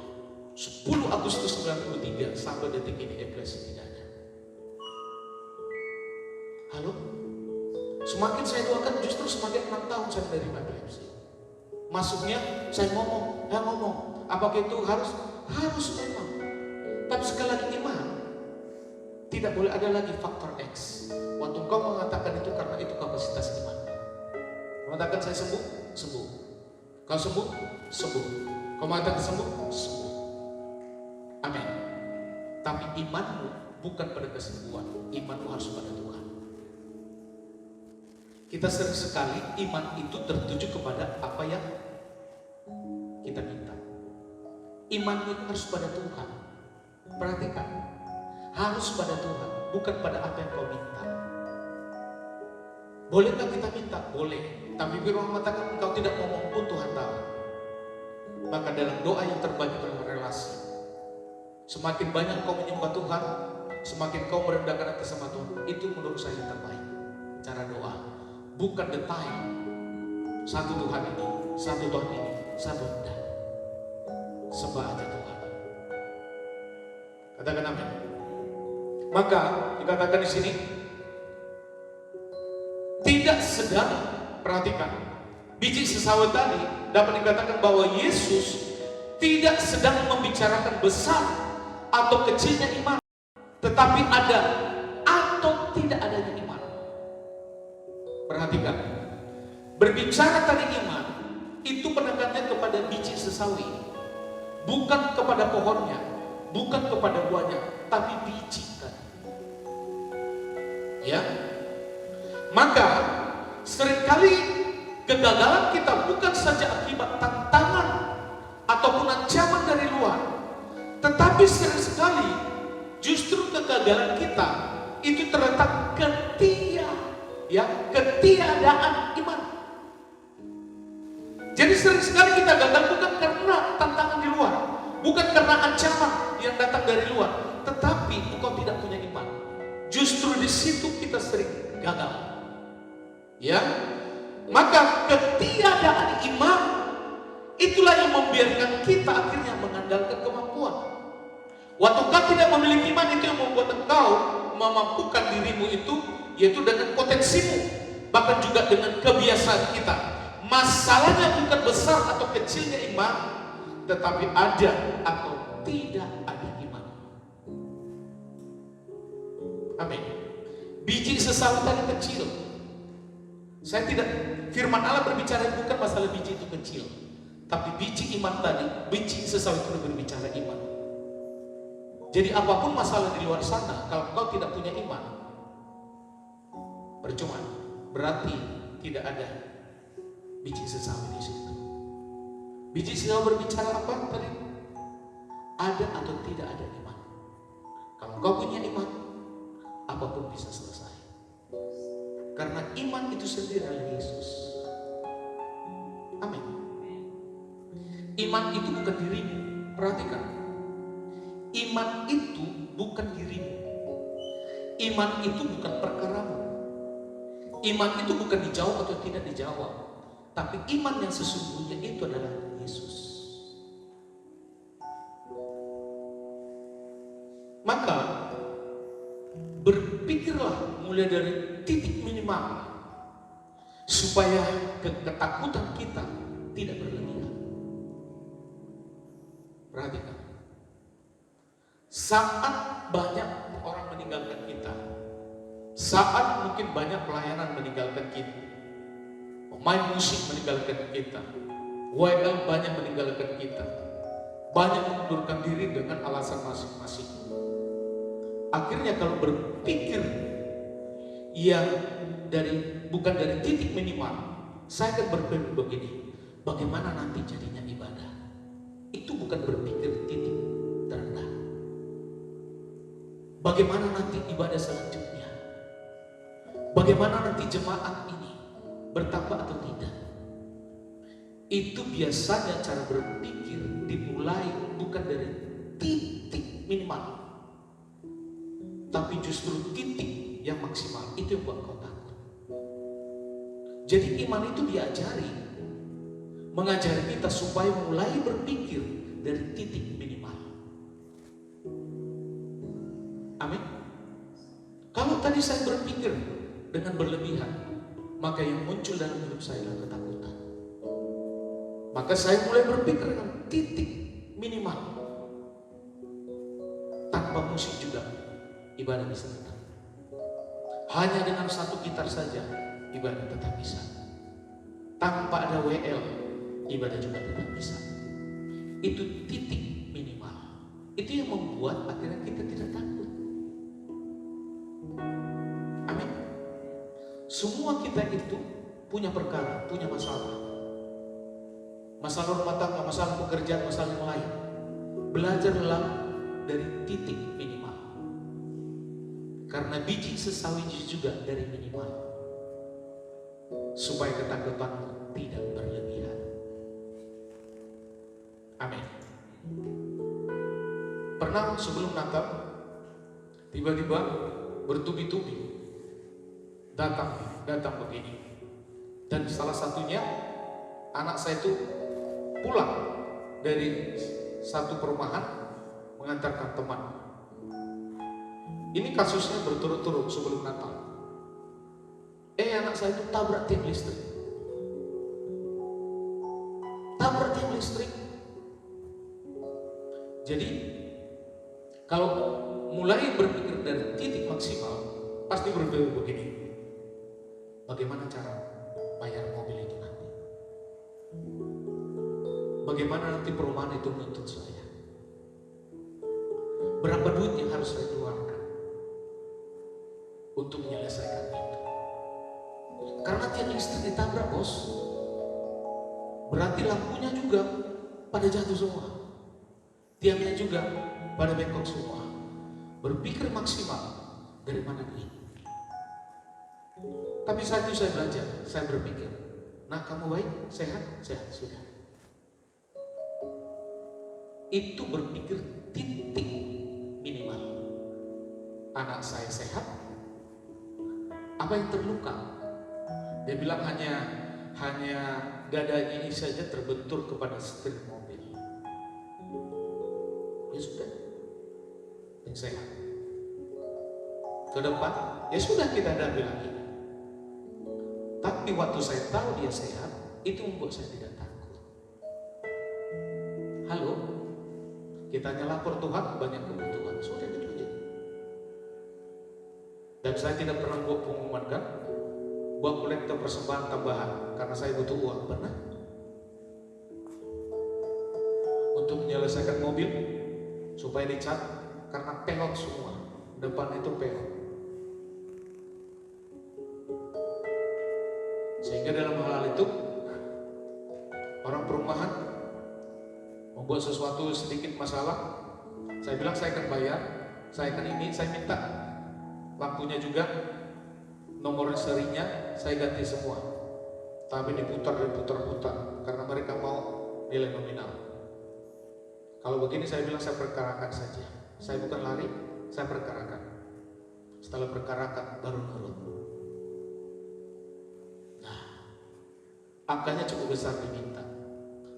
[SPEAKER 2] 10 Agustus 93 sampai detik ini epilepsi tidak ada. Halo? Semakin saya doakan justru semakin 6 tahun saya menerima epilepsi. Masuknya saya ngomong. Apakah itu harus memang. Tapi sekali lagi iman. Tidak boleh ada lagi faktor X. Waktu kau mengatakan itu karena itu kapasitas iman. Mengatakan saya sembuh. Kau sembuh. Kau mengatakan sembuh. Amin. Tapi imanmu bukan pada kesembuhan. Imanmu harus pada Tuhan. Kita sering sekali iman itu tertuju kepada apa yang kita minta. Iman itu harus pada Tuhan. Perhatikan. Harus pada Tuhan, bukan pada apa yang kau minta. Bolehkah kita minta? Boleh. Tapi firman mengatakan engkau tidak ngomong pun Tuhan tahu. Maka dalam doa yang terbaik adalah relasi. Semakin banyak kau menyembah Tuhan, semakin kau merendahkan hati sama Tuhan. Itu menurut saya yang terbaik. Cara doa, bukan detail. Satu Tuhan ini, satu Tuhan ini, satu enggak. Sembah aja Tuhan. Katakan amin. Maka dikatakan di sini tidak sedang, perhatikan, biji sesawi tadi dapat dikatakan bahwa Yesus tidak sedang membicarakan besar atau kecilnya iman, tetapi ada atau tidak adanya iman. Perhatikan, berbicara tadi iman itu penekanannya kepada biji sesawi, bukan kepada pohonnya, bukan kepada buahnya, tapi biji tadi. Ya, maka seringkali kegagalan kita bukan saja akibat tantangan ataupun ancaman dari luar, tetapi sering sekali justru kegagalan kita itu terletak ketiadaan iman. Jadi sering sekali kita gagal bukan karena tantangan di luar, bukan karena ancaman yang datang dari luar, tetapi engkau tidak punya iman. Justru di situ kita sering gagal. Ya, maka ketiadaan iman itulah yang membiarkan kita akhirnya mengandalkan kemampuan. Waktu kau tidak memiliki iman, itu yang membuat engkau memampukan dirimu itu, yaitu dengan potensimu, bahkan juga dengan kebiasaan kita. Masalahnya bukan besar atau kecilnya iman, tetapi ada atau tidak ada iman. Amin. Biji sesawi tadi kecil. Saya tidak, firman Allah berbicara bukan masalah biji itu kecil, tapi biji iman tadi, biji sesawi itu berbicara iman. Jadi apapun masalah di luar sana, kalau kau tidak punya iman, percuma. Berarti tidak ada biji sesawi di situ. Biji sesawi berbicara apa tadi? Ada atau tidak ada iman. Kalau kau punya iman, apapun bisa selesai. Karena iman itu sendiri adalah Yesus. Amin. Iman itu bukan dirimu. Perhatikan. Iman itu bukan dirimu. Iman itu bukan perkaramu. Iman itu bukan dijawab atau tidak dijawab. Tapi iman yang sesungguhnya itu adalah Yesus. Maka berpikirlah mulai dari titik minimal supaya ketakutan kita tidak berlebihan. Perhatikan. Saat banyak orang meninggalkan kita, saat mungkin banyak pelayanan meninggalkan kita, pemain musik meninggalkan kita, WL banyak meninggalkan kita, banyak mengundurkan diri dengan alasan masing-masing. Akhirnya kalau berpikir yang bukan dari titik minimal, saya akan berpikir begini, bagaimana nanti jadinya ibadah? Itu bukan berpikir titik terendah. Bagaimana nanti ibadah selanjutnya? Bagaimana nanti jemaat ini bertambah atau tidak? Itu biasanya cara berpikir dimulai bukan dari titik minimal, tapi justru titik yang maksimal. Itu yang buat kau takut. Jadi iman itu diajari, mengajari kita supaya mulai berpikir dari titik minimal. Amin. Kalau tadi saya berpikir dengan berlebihan, maka yang muncul dalam hidup saya adalah ketakutan. Maka saya mulai berpikir dengan titik minimal. Tanpa musik juga ibadah bisa tetap. Hanya dengan satu gitar saja ibadah tetap bisa. Tanpa ada WL ibadah juga tetap bisa. Itu titik minimal. Itu yang membuat akhirnya kita tidak takut. Amin. Semua kita itu punya perkara, punya masalah. Masalah rumah tangga, masalah pekerjaan, masalah yang lain. Belajarlah dari titik minimal. Karena biji sesawi juga dari minimal. Supaya ketakutanmu tidak berlebihan. Amin. Pernah sebelum Natal, tiba-tiba bertubi-tubi datang begini. Dan salah satunya anak saya itu pulang dari satu perumahan mengantarkan teman. Ini kasusnya berturut-turut sebelum Natal. Anak saya itu tabrak tiang listrik. Tabrak tiang listrik. Jadi kalau mulai berpikir dari titik maksimal, pasti berpikir begini. Bagaimana cara bayar mobil itu nanti? Bagaimana nanti perumahan itu menuntut saya? Berapa duit yang harus saya keluarkan untuk menyelesaikan itu. Karena tiang listrik ditabrak, bos, berarti lampunya juga pada jatuh semua, tiangnya juga pada bengkok semua. Berpikir maksimal, dari mana duit? Tapi saat itu saya belajar, saya berpikir, nah kamu baik, sehat, sehat, sudah. Itu berpikir titik minimal. Anak saya sehat, apa yang terluka? Dia bilang hanya dadanya ini saja terbentur kepada setir mobil. Ya sudah, yang sehat. Ke depan, ya sudah kita hadapi lagi. Tapi waktu saya tahu dia sehat, itu membuat saya tidak takut. Halo, kita hanya lapor Tuhan, banyak kebutuhan, sudah itu aja. Dan saya tidak pernah buat pengumuman kan, buat kolektor persembahan tambahan karena saya butuh uang, pernah? Untuk menyelesaikan mobil supaya dicat karena pelot semua, depan itu pelot. Sehingga dalam hal itu orang perumahan membuat sesuatu sedikit masalah, saya bilang saya akan bayar, saya akan ini, saya minta lampunya juga, nomor serinya saya ganti semua. Tapi diputar karena mereka mau nilai nominal. Kalau begini saya bilang saya perkarakan saja. Saya bukan lari, saya perkarakan. Setelah perkarakan baru nurut. Nah, angkanya cukup besar diminta.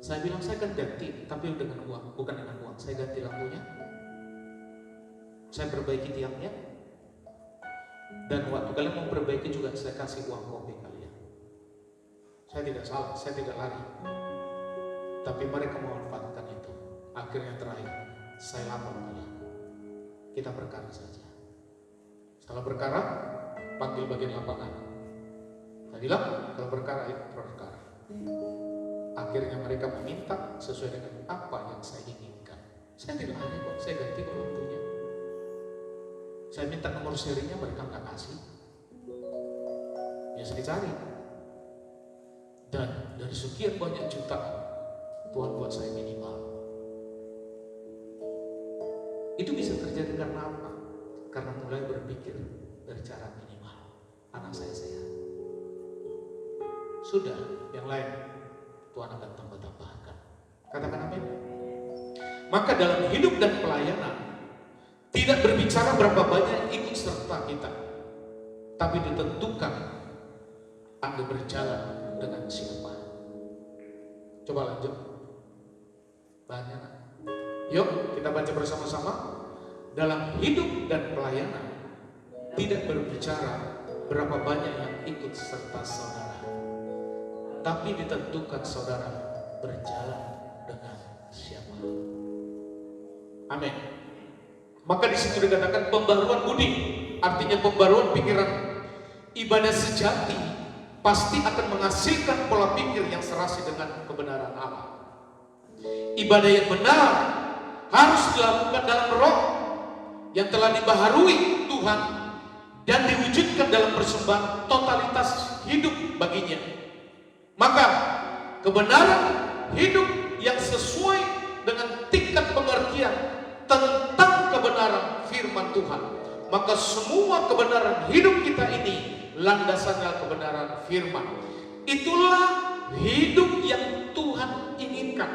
[SPEAKER 2] Saya bilang saya akan ganti, tapi dengan uang, bukan dengan uang. Saya ganti lampunya, saya perbaiki tiangnya, dan waktu kalian mau perbaiki juga saya kasih uang kopi kalian. Saya tidak salah, saya tidak lari. Tapi mereka memanfaatkan itu. Akhirnya terakhir, saya lapor kalian. Kita perkara saja. Setelah perkara, panggil bagian lapangan. Saya bilang, kalau perkara itu perkara. Akhirnya mereka meminta sesuai dengan apa yang saya inginkan. Saya tidak lari kok, saya ganti kok lampunya. Saya minta nomor serinya, mereka nggak kasih. Biasa dicari. Dan dari sekian banyak juta, Tuhan buat saya minimal. Itu bisa terjadi karena apa? Karena mulai berpikir dari cara minimal. Anak saya sehat. Sudah, yang lain Tuhan akan tambah-tambahkan. Katakan amin. Maka dalam hidup dan pelayanan tidak berbicara berapa banyak ikut serta kita, tapi ditentukan Anda berjalan dengan siapa. Coba lanjut. Banyak. Yuk kita baca bersama-sama. Dalam hidup dan pelayanan tidak berbicara berapa banyak yang ikut serta saudara, tapi ditentukan saudara berjalan dengan siapa. Amin. Maka di situ dikatakan pembaruan budi, artinya pembaruan pikiran. Ibadah sejati pasti akan menghasilkan pola pikir yang serasi dengan kebenaran Allah. Ibadah yang benar harus dilakukan dalam roh yang telah dibaharui Tuhan dan diwujudkan dalam persembahan totalitas hidup baginya. Maka kebenaran hidup yang sesuai dengan tingkat pengertian tentang kebenaran firman Tuhan, maka semua kebenaran hidup kita ini landasannya kebenaran firman. Itulah hidup yang Tuhan inginkan.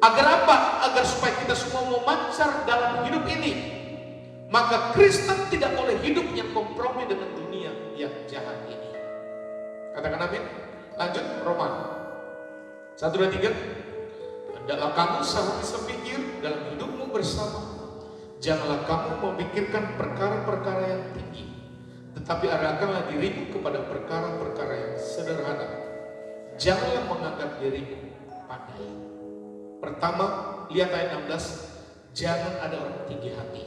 [SPEAKER 2] Agar apa? Agar supaya kita semua memancar dalam hidup ini. Maka Kristen tidak boleh hidup yang kompromi dengan dunia yang jahat ini. Katakan amin. Lanjut Roma 1, 2, 3. Hendaklah kamu selalu sepikir dalam hidupmu bersama. Janganlah kamu memikirkan perkara-perkara yang tinggi, tetapi arahkanlah dirimu kepada perkara-perkara yang sederhana. Janganlah menganggap dirimu pandai. Pertama, lihat ayat 16. Jangan ada orang tinggi hati.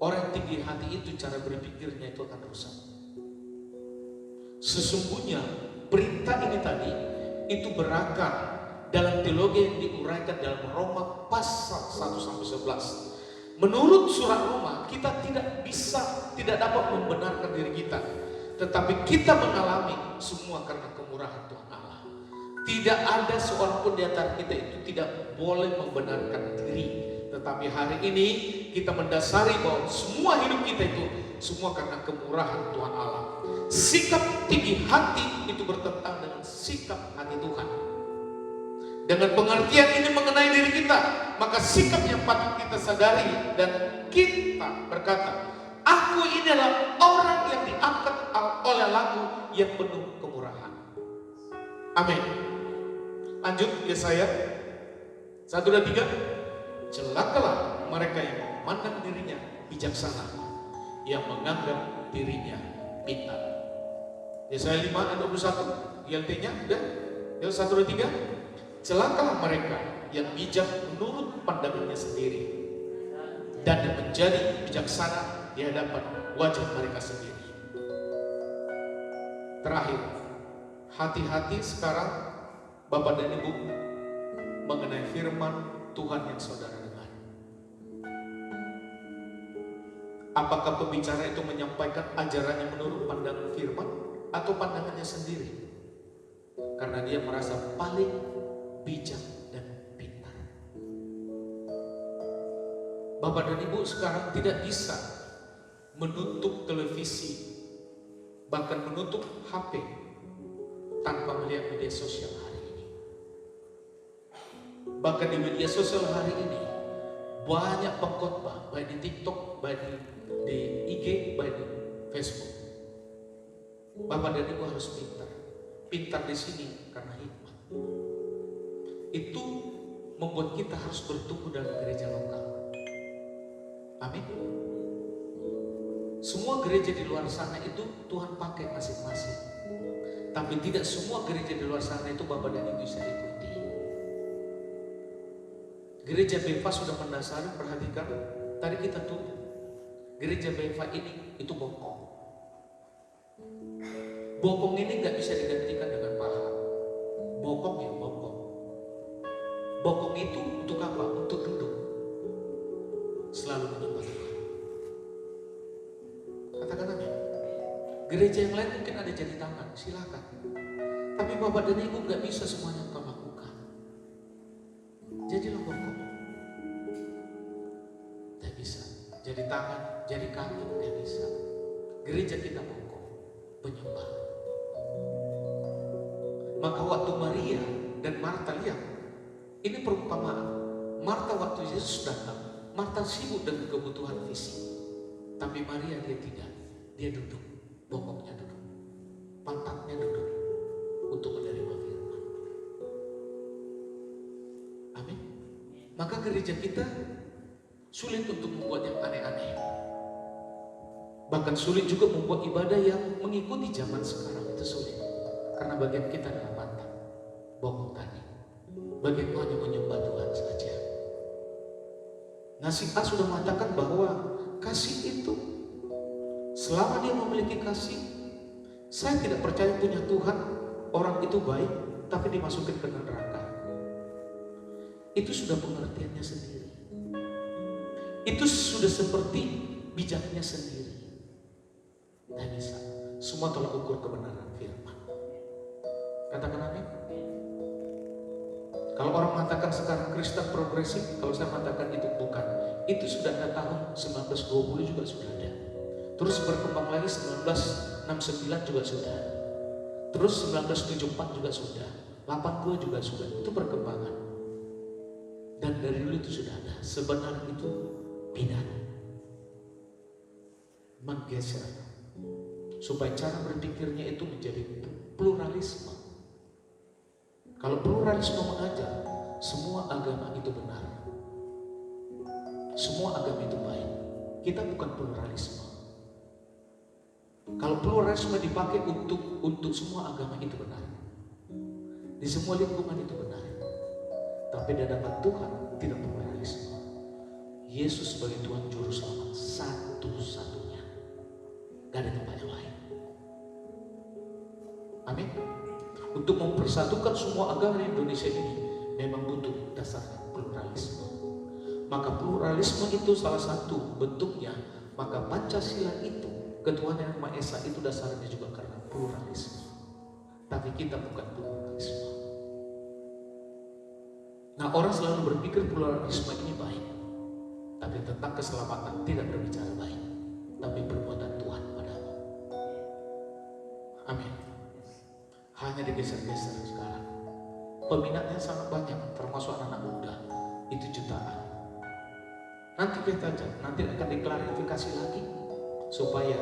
[SPEAKER 2] Orang tinggi hati itu cara berpikirnya itu akan rusak. Sesungguhnya perintah ini tadi itu berakar dalam teologi yang diuraikan dalam Roma pasal 1-11. Menurut surat Roma, kita tidak dapat membenarkan diri kita. Tetapi kita mengalami semua karena kemurahan Tuhan Allah. Tidak ada seorang pun di antara kita itu tidak boleh membenarkan diri. Tetapi hari ini kita mendasari bahwa semua hidup kita itu semua karena kemurahan Tuhan Allah. Sikap tinggi hati itu bertentang dengan sikap hati Tuhan. Dengan pengertian ini mengenai diri kita, maka sikap yang patut kita sadari dan kita berkata, aku ini adalah orang yang diangkat oleh lagu yang penuh kemurahan. Amin. Lanjut Yesaya 1 dan 3. Celakalah mereka yang memandang dirinya bijaksana, yang menganggap dirinya pintar. Yesaya 5 dan 21. ILT-nya udah? Yuk 1 dan 3. Celakalah mereka yang bijak menurut pandangannya sendiri dan menjadi bijaksana di hadapan wajah mereka sendiri. Terakhir, hati-hati sekarang Bapak dan Ibu mengenai firman Tuhan yang saudara dengar. Apakah pembicara itu menyampaikan ajarannya menurut pandangan firman atau pandangannya sendiri? Karena dia merasa paling bijak dan pintar. Bapak dan Ibu sekarang tidak bisa menutup televisi, bahkan menutup HP tanpa melihat media sosial hari ini. Bahkan di media sosial hari ini banyak pengkhotbah, baik di TikTok, baik di IG, baik di Facebook. Bapak dan Ibu harus pintar. Pintar di sini karena hikmat. Itu membuat kita harus bertumbuh dalam gereja lokal. Amin. Semua gereja di luar sana itu Tuhan pakai masing-masing. Tapi tidak semua gereja di luar sana itu Bapak dan Ibu bisa ikuti. Gereja Beva sudah mendasari, perhatikan, tadi kita tutup. Gereja Beva ini itu bokong. Bokong ini gak bisa digantikan dengan paha. Bokong ya bokong. Bokong itu untuk apa? Untuk duduk. Selalu menyembah Tuhan. Katakan amin. Gereja yang lain mungkin ada jadi tangan, silakan. Tapi Bapak dan Ibu gak bisa semuanya engkau lakukan. Jadilah bokong. Gak bisa. Jadi tangan, jadi kaki, gak bisa. Gereja kita bokong, penyembah. Maka waktu Maria dan Marta lihat, ini perumpamaan. Marta waktu Yesus datang, Marta sibuk dengan kebutuhan fisik. Tapi Maria dia tidak. Dia duduk, bokongnya duduk, pantatnya duduk untuk menerima firman. Amin. Maka gereja kita sulit untuk membuat yang aneh-aneh. Bahkan sulit juga membuat ibadah yang mengikuti zaman sekarang, itu sulit. Karena bagian kita adalah pantat, bokong tadi. Bagian hanya menyembah Tuhan saja. Nasi A sudah mengatakan bahwa kasih itu, selama dia memiliki kasih, saya tidak percaya punya Tuhan, orang itu baik, tapi dimasukin ke neraka. Itu sudah pengertiannya sendiri. Itu sudah seperti bijaknya sendiri. Tidak bisa. Semua tolak ukur kebenaran firman. Katakan amin. Kalau orang mengatakan sekarang Kristen progresif, kalau saya mengatakan itu bukan. Itu sudah ada tahun 1920 juga sudah ada. Terus berkembang lagi 1969 juga sudah. Terus 1974 juga sudah. 80 juga sudah. Itu perkembangan. Dan dari dulu itu sudah ada. Sebenarnya itu pidana. Menggeser. Supaya cara berpikirnya itu menjadi pluralisme. Kalau pluralisme mengajar, semua agama itu benar. Semua agama itu baik. Kita bukan pluralisme. Kalau pluralisme dipakai untuk semua agama itu benar. Di semua lingkungan itu benar. Tapi di hadapan Tuhan tidak pluralisme. Yesus sebagai Tuhan Juru Selamat satu-satunya. Gak ada tempat yang lain. Amin. Untuk mempersatukan semua agama di Indonesia ini memang butuh dasarnya pluralisme. maka pluralisme itu salah satu bentuknya. Maka Pancasila itu, Ketuhanan Yang Maha Esa itu dasarnya juga karena pluralisme. Tapi kita bukan pluralisme. Nah, orang selalu berpikir pluralisme ini baik, tapi tentang keselamatan tidak berbicara baik, tapi perbuatan Tuhan padamu. Amin. Hanya digeser-geser sekarang. Peminatnya sangat banyak, termasuk anak-anak muda. Itu jutaan. Nanti kita nanti akan diklarifikasi lagi supaya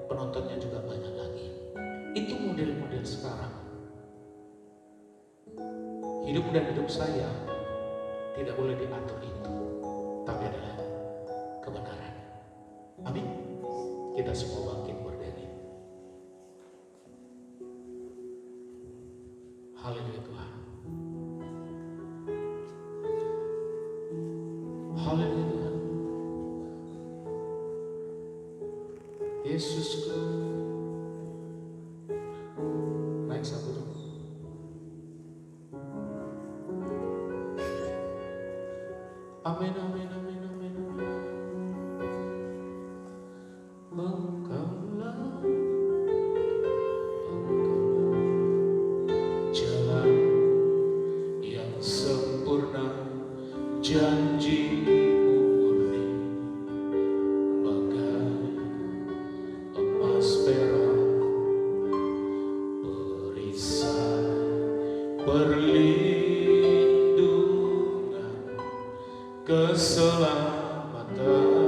[SPEAKER 2] penontonnya juga banyak lagi. Itu model-model sekarang. Hidup dan hidup saya tidak boleh diatur itu, tapi adalah kebenaran. Amin. Kita semua bangkit berdiri. Haleluya Tuhan. Haleluya Tuhan. Yesusku. Naik satu dong. Amin, amin, amin, amin, amin. Engkaulah jalan yang sempurna, janji-Mu murni, bagai emas perak, perisai perlindungan, keselamatan.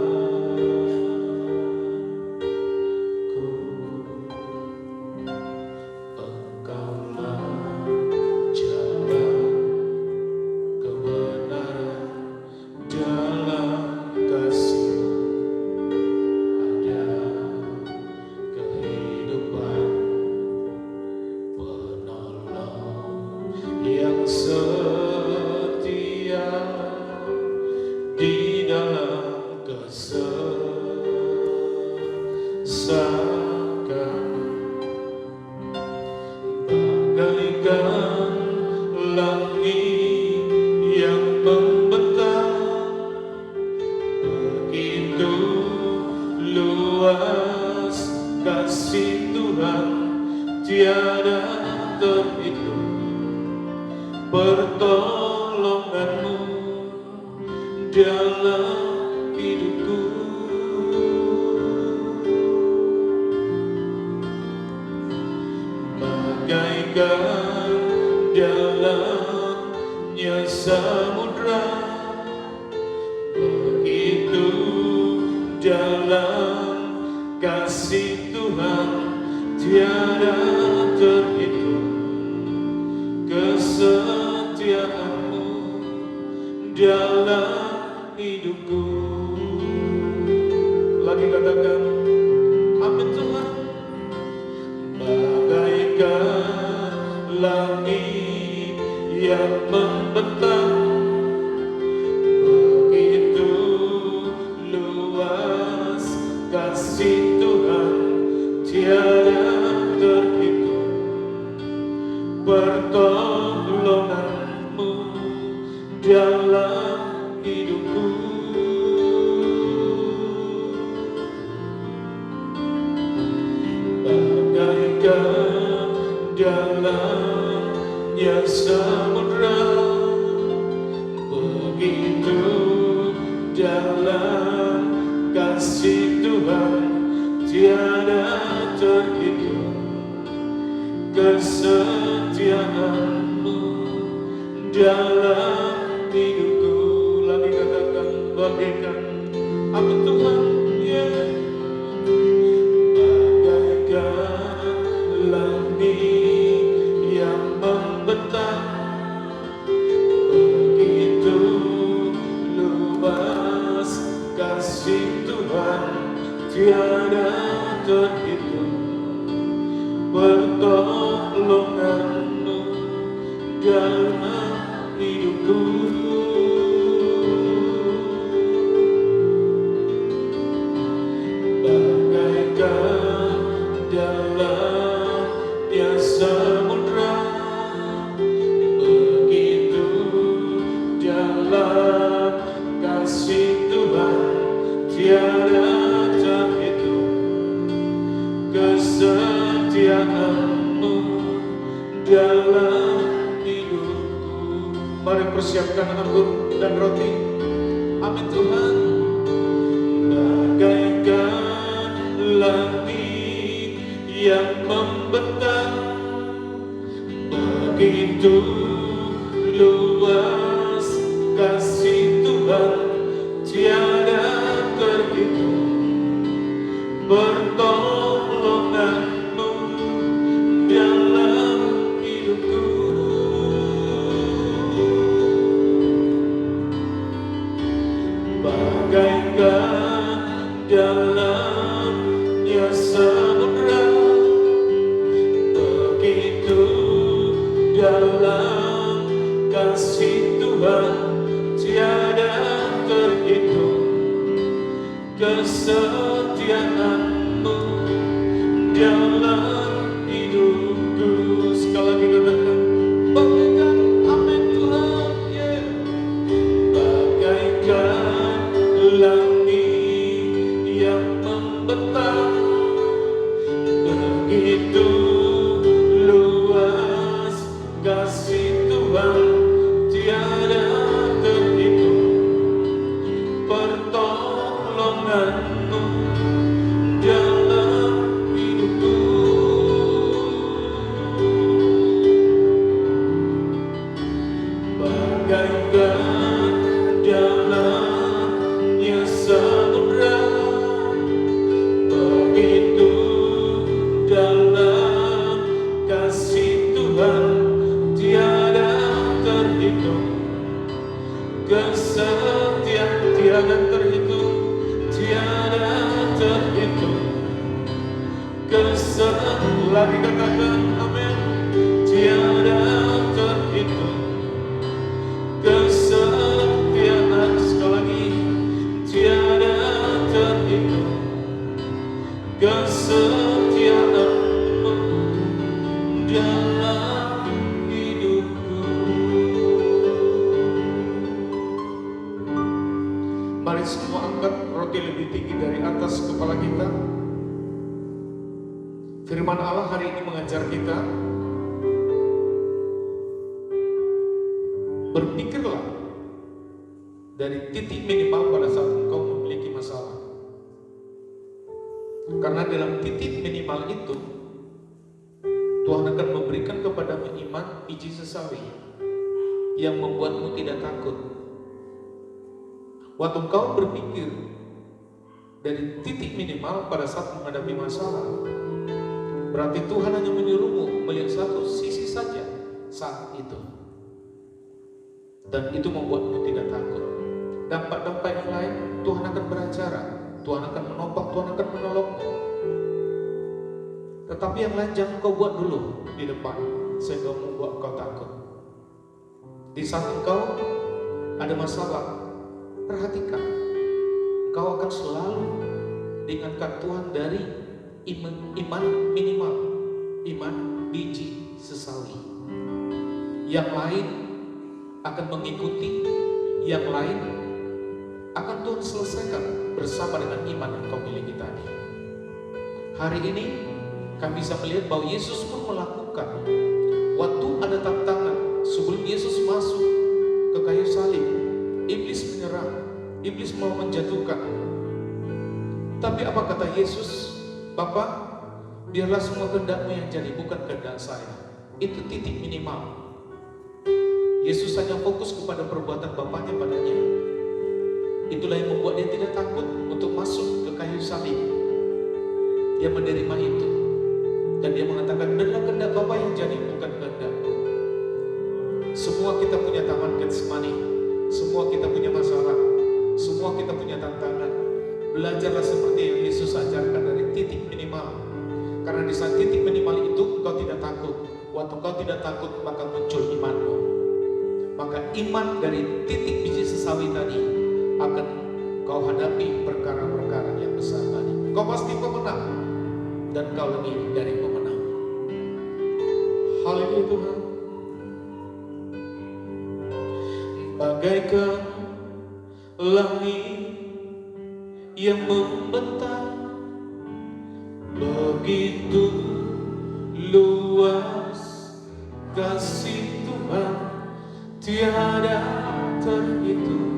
[SPEAKER 3] Kasih
[SPEAKER 2] kesetiaan-Mu dalam hidupku. Mari persiapkan anggur dan roti. Amin Tuhan. Bagaikan langit yang membentang, begitu luas kasih Tuhan, tiada terhitung. Pertolongan-Mu dalam hidupku. Bagaikan dalamnya samudra, begitu dalam kasih Tuhan, tiada terhitung. Kesetiaan-Mu dalam hidupku. Sekali lagi katakan, bagaikan, amin Tuhan, yeah. Bagaikan langit yang membentang, begitu luas kasih Tuhan, tiada terhitung. Pertolongan-Mu dalam hidupku. Bagaikan dalamnya samudra, begitu dalam kasih Tuhan, tiada terhitung. Kesetiaan tiada terhitung, tiada terhitung. Lagi katakan amin, tiada terhitung. Kesetiaan, sekali lagi, tiada terhitung. Kesetiaan-Mu dalam hidupku. Mari semua angkat roti lebih tinggi dari atas kepala kita. Firman Allah hari ini mengajar kita, berpikirlah dari titik minimal pada saat engkau memiliki masalah. Karena dalam titik minimal itu, Tuhan akan memberikan kepadamu iman biji sesawi yang membuatmu tidak takut. Waktu engkau berpikir dari titik minimal pada saat menghadapi masalah, berarti Tuhan hanya menyuruhmu melihat satu sisi saja saat itu. Dan itu membuatmu tidak takut. Dampak-dampak yang lain, Tuhan akan beracara, Tuhan akan menopang, Tuhan akan menolongmu. Tetapi yang lain jangan kau buat dulu di depan, sehingga membuat kau takut. Di saat engkau ada masalah, perhatikan, kau akan selalu diingatkan Tuhan dari iman minimal, iman biji sesawi. Yang lain akan mengikuti, yang lain akan Tuhan selesaikan bersama dengan iman yang kau miliki tadi. Hari ini kami bisa melihat bahwa Yesus pun melakukan. Waktu ada tantangan, sebelum Yesus masuk ke kayu salib, iblis menyerang, iblis mau menjatuhkan. Tapi apa kata Yesus? Bapa, biarlah semua kehendak-Mu yang jadi, bukan kehendak saya. Itu titik minimal. Yesus hanya fokus kepada perbuatan Bapaknya padanya. Itulah yang membuat dia tidak takut untuk masuk ke kayu salib. Dia menerima itu. Dan dia mengatakan, biarlah kehendak Bapa yang jadi, bukan kehendak-Ku. Semua kita punya taman Getsemani. Semua kita punya masalah. Semua kita punya tantangan. Belajarlah seperti yang Yesus ajarkan dari titik minimal. Karena di saat titik minimal itu engkau tidak takut. Waktu engkau tidak takut, maka muncul imanmu. Maka iman dari titik biji sesawi tadi akan kau hadapi perkara-perkara yang besar tadi. Kau pasti pemenang, dan kau lebih dari pemenang. Haleluya Tuhan. Bagaikan langit yang membentang, begitu luas kasih Tuhan tiada terhitung,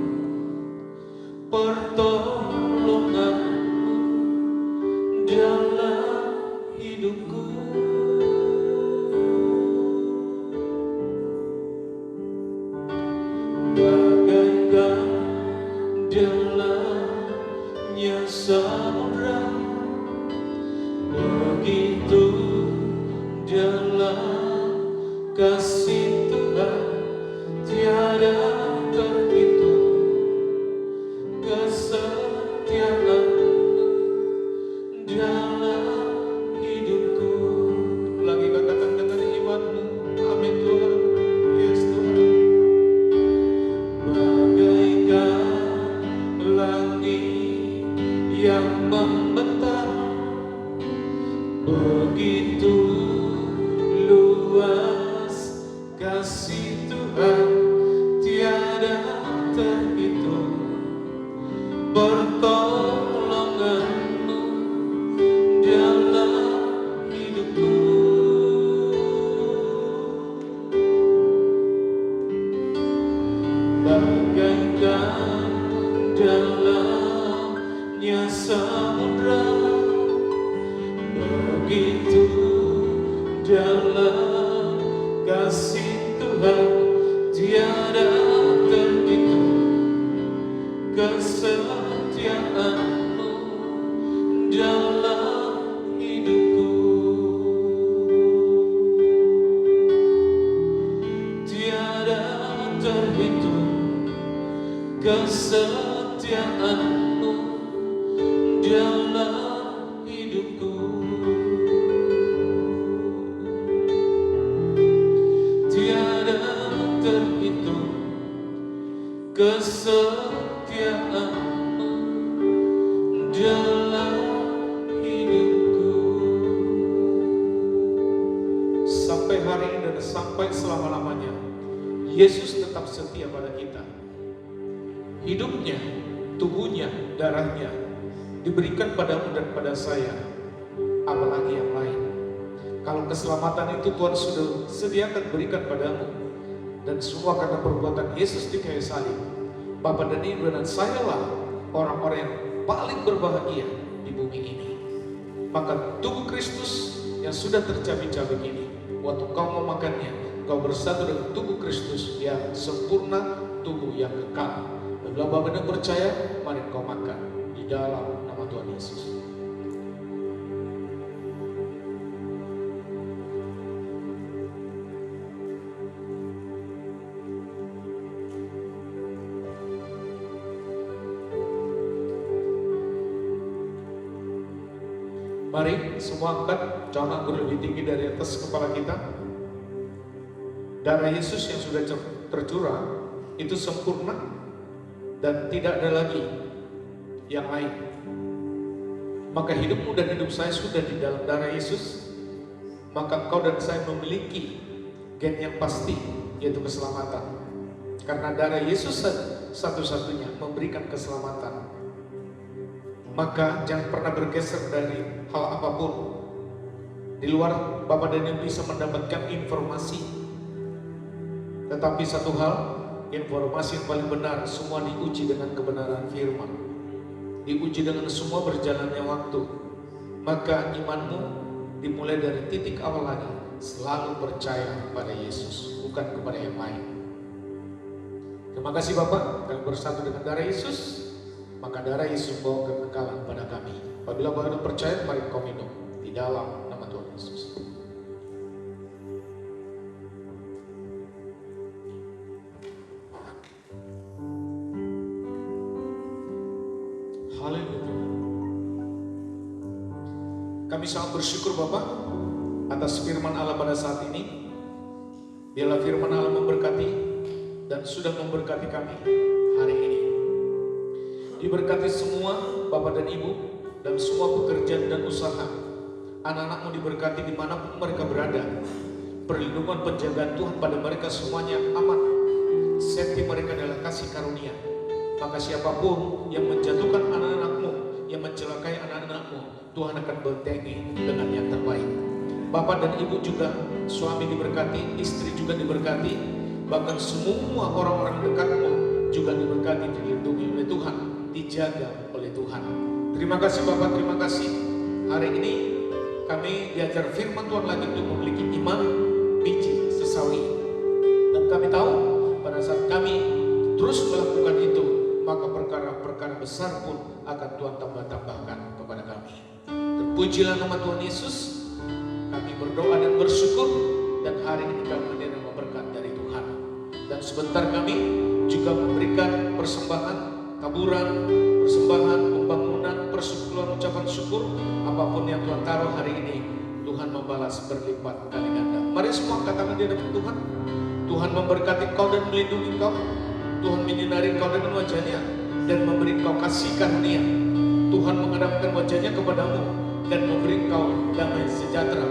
[SPEAKER 2] pertolonganmu dalam hidupku. Bagaikan dalamnya samudra, begitu dalam kasih Tuhan tiada terhitung, kesetiaan dalam hidupku. Lagi katakan dengan imanmu, amin Tuhan, yes Tuhan. Bagaikan langit yang membentang, begitu luas kasih Tuhan tiada terhitung, pertolonganmu dalam hidupku. Bagaikan dalamnya samudra, begitu dalam kasih Tuhan tiada terhitung, kesetiaanmu dalam hidupku. Tiada terhitung, kesetiaanmu dalam hidupku. Tiada terhitung, kesetiaanmu dalam hidupku. Sampai hari ini dan sampai selama-lamanya, Yesus tetap setia pada kita. Hidupnya, tubuhnya, darahnya diberikan padamu dan pada saya, apalagi yang lain. Kalau keselamatan itu Tuhan sudah sediakan berikan padamu, dan semua karena perbuatan Yesus di kayu salib, Bapa dan Ibu dan saya lah orang-orang yang paling berbahagia di bumi ini. Maka tubuh Kristus yang sudah tercabik-cabik ini, waktu kau memakannya, kau bersatu dengan tubuh Kristus yang sempurna, tubuh yang kekal. Dan bila Bapa dan percaya, mari kau makan di dalam nama Tuhan Yesus. Mari semua angkat jangan lebih tinggi dari atas kepala kita. Darah Yesus yang sudah tercurah itu sempurna dan tidak ada lagi yang lain. Maka hidupmu dan hidup saya sudah di dalam darah Yesus. Maka kau dan saya memiliki gen yang pasti, yaitu keselamatan. Karena darah Yesus satu-satunya memberikan keselamatan. Maka jangan pernah bergeser dari hal apapun. Di luar Bapak dan Ibu bisa mendapatkan informasi. Tetapi satu hal, informasi yang paling benar, semua diuji dengan kebenaran firman. Diuji dengan semua berjalannya waktu. Maka imanmu dimulai dari titik awal lagi, selalu percaya pada Yesus, bukan kepada yang lain. Terima kasih Bapak, kami bersatu dengan darah Yesus. Maka darah Yesus membawa kekekalan pada kami. Apabila Bapak percaya, mari kau minum di dalam nama Tuhan Yesus. Haleluya. Kami sangat bersyukur Bapak atas firman Allah pada saat ini. Biarlah firman Allah memberkati dan sudah memberkati kami hari ini. Diberkati semua Bapak dan Ibu dan semua pekerjaan dan usaha. Anak-anakmu diberkati dimanapun mereka berada. Perlindungan penjagaan Tuhan pada mereka semuanya aman. Safety mereka adalah kasih karunia. Maka siapapun yang menjatuhkan anak-anakmu, yang mencelakai anak-anakmu, Tuhan akan bentengi dengan yang terbaik. Bapak dan Ibu juga, suami diberkati, istri juga diberkati, bahkan semua orang-orang dekatmu juga diberkati, dilindungi oleh Tuhan, dijaga oleh Tuhan. Terima kasih Bapak, terima kasih. Hari ini kami diajar firman Tuhan lagi untuk memiliki iman biji sesawi. Dan kami tahu pada saat kami terus melakukan itu, maka perkara-perkara besar pun akan Tuhan tambah-tambahkan kepada kami. Terpujilah nama Tuhan Yesus. Kami berdoa dan bersyukur, dan hari ini kami menerima berkat dari Tuhan. Dan sebentar kami juga memberikan persembahan, taburan, persembahan, pembangunan, persekutuan, ucapan syukur. Apapun yang Tuhan taruh hari ini, Tuhan membalas berlipat kali ganda. Mari semua katakan di hadapan Tuhan. Tuhan memberkati kau dan melindungi kau. Tuhan menyinari kau dengan wajahnya dan memberi kau kasih karunia. Tuhan menghadapkan wajahnya kepadamu dan memberi kau damai sejahtera.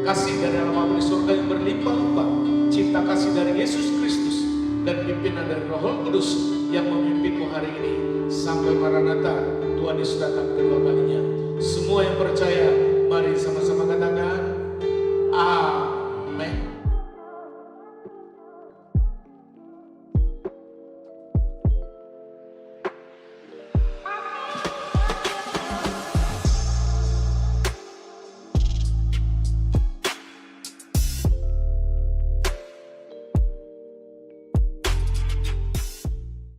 [SPEAKER 2] Kasih dari Allah Bapa di surga yang berlimpah-limpah, cinta kasih dari Yesus Kristus, dan pimpinan dari Roh Kudus yang memimpinmu hari ini sampai Maranatha, Tuhan Yesus datang kedua kalinya. Semua yang percaya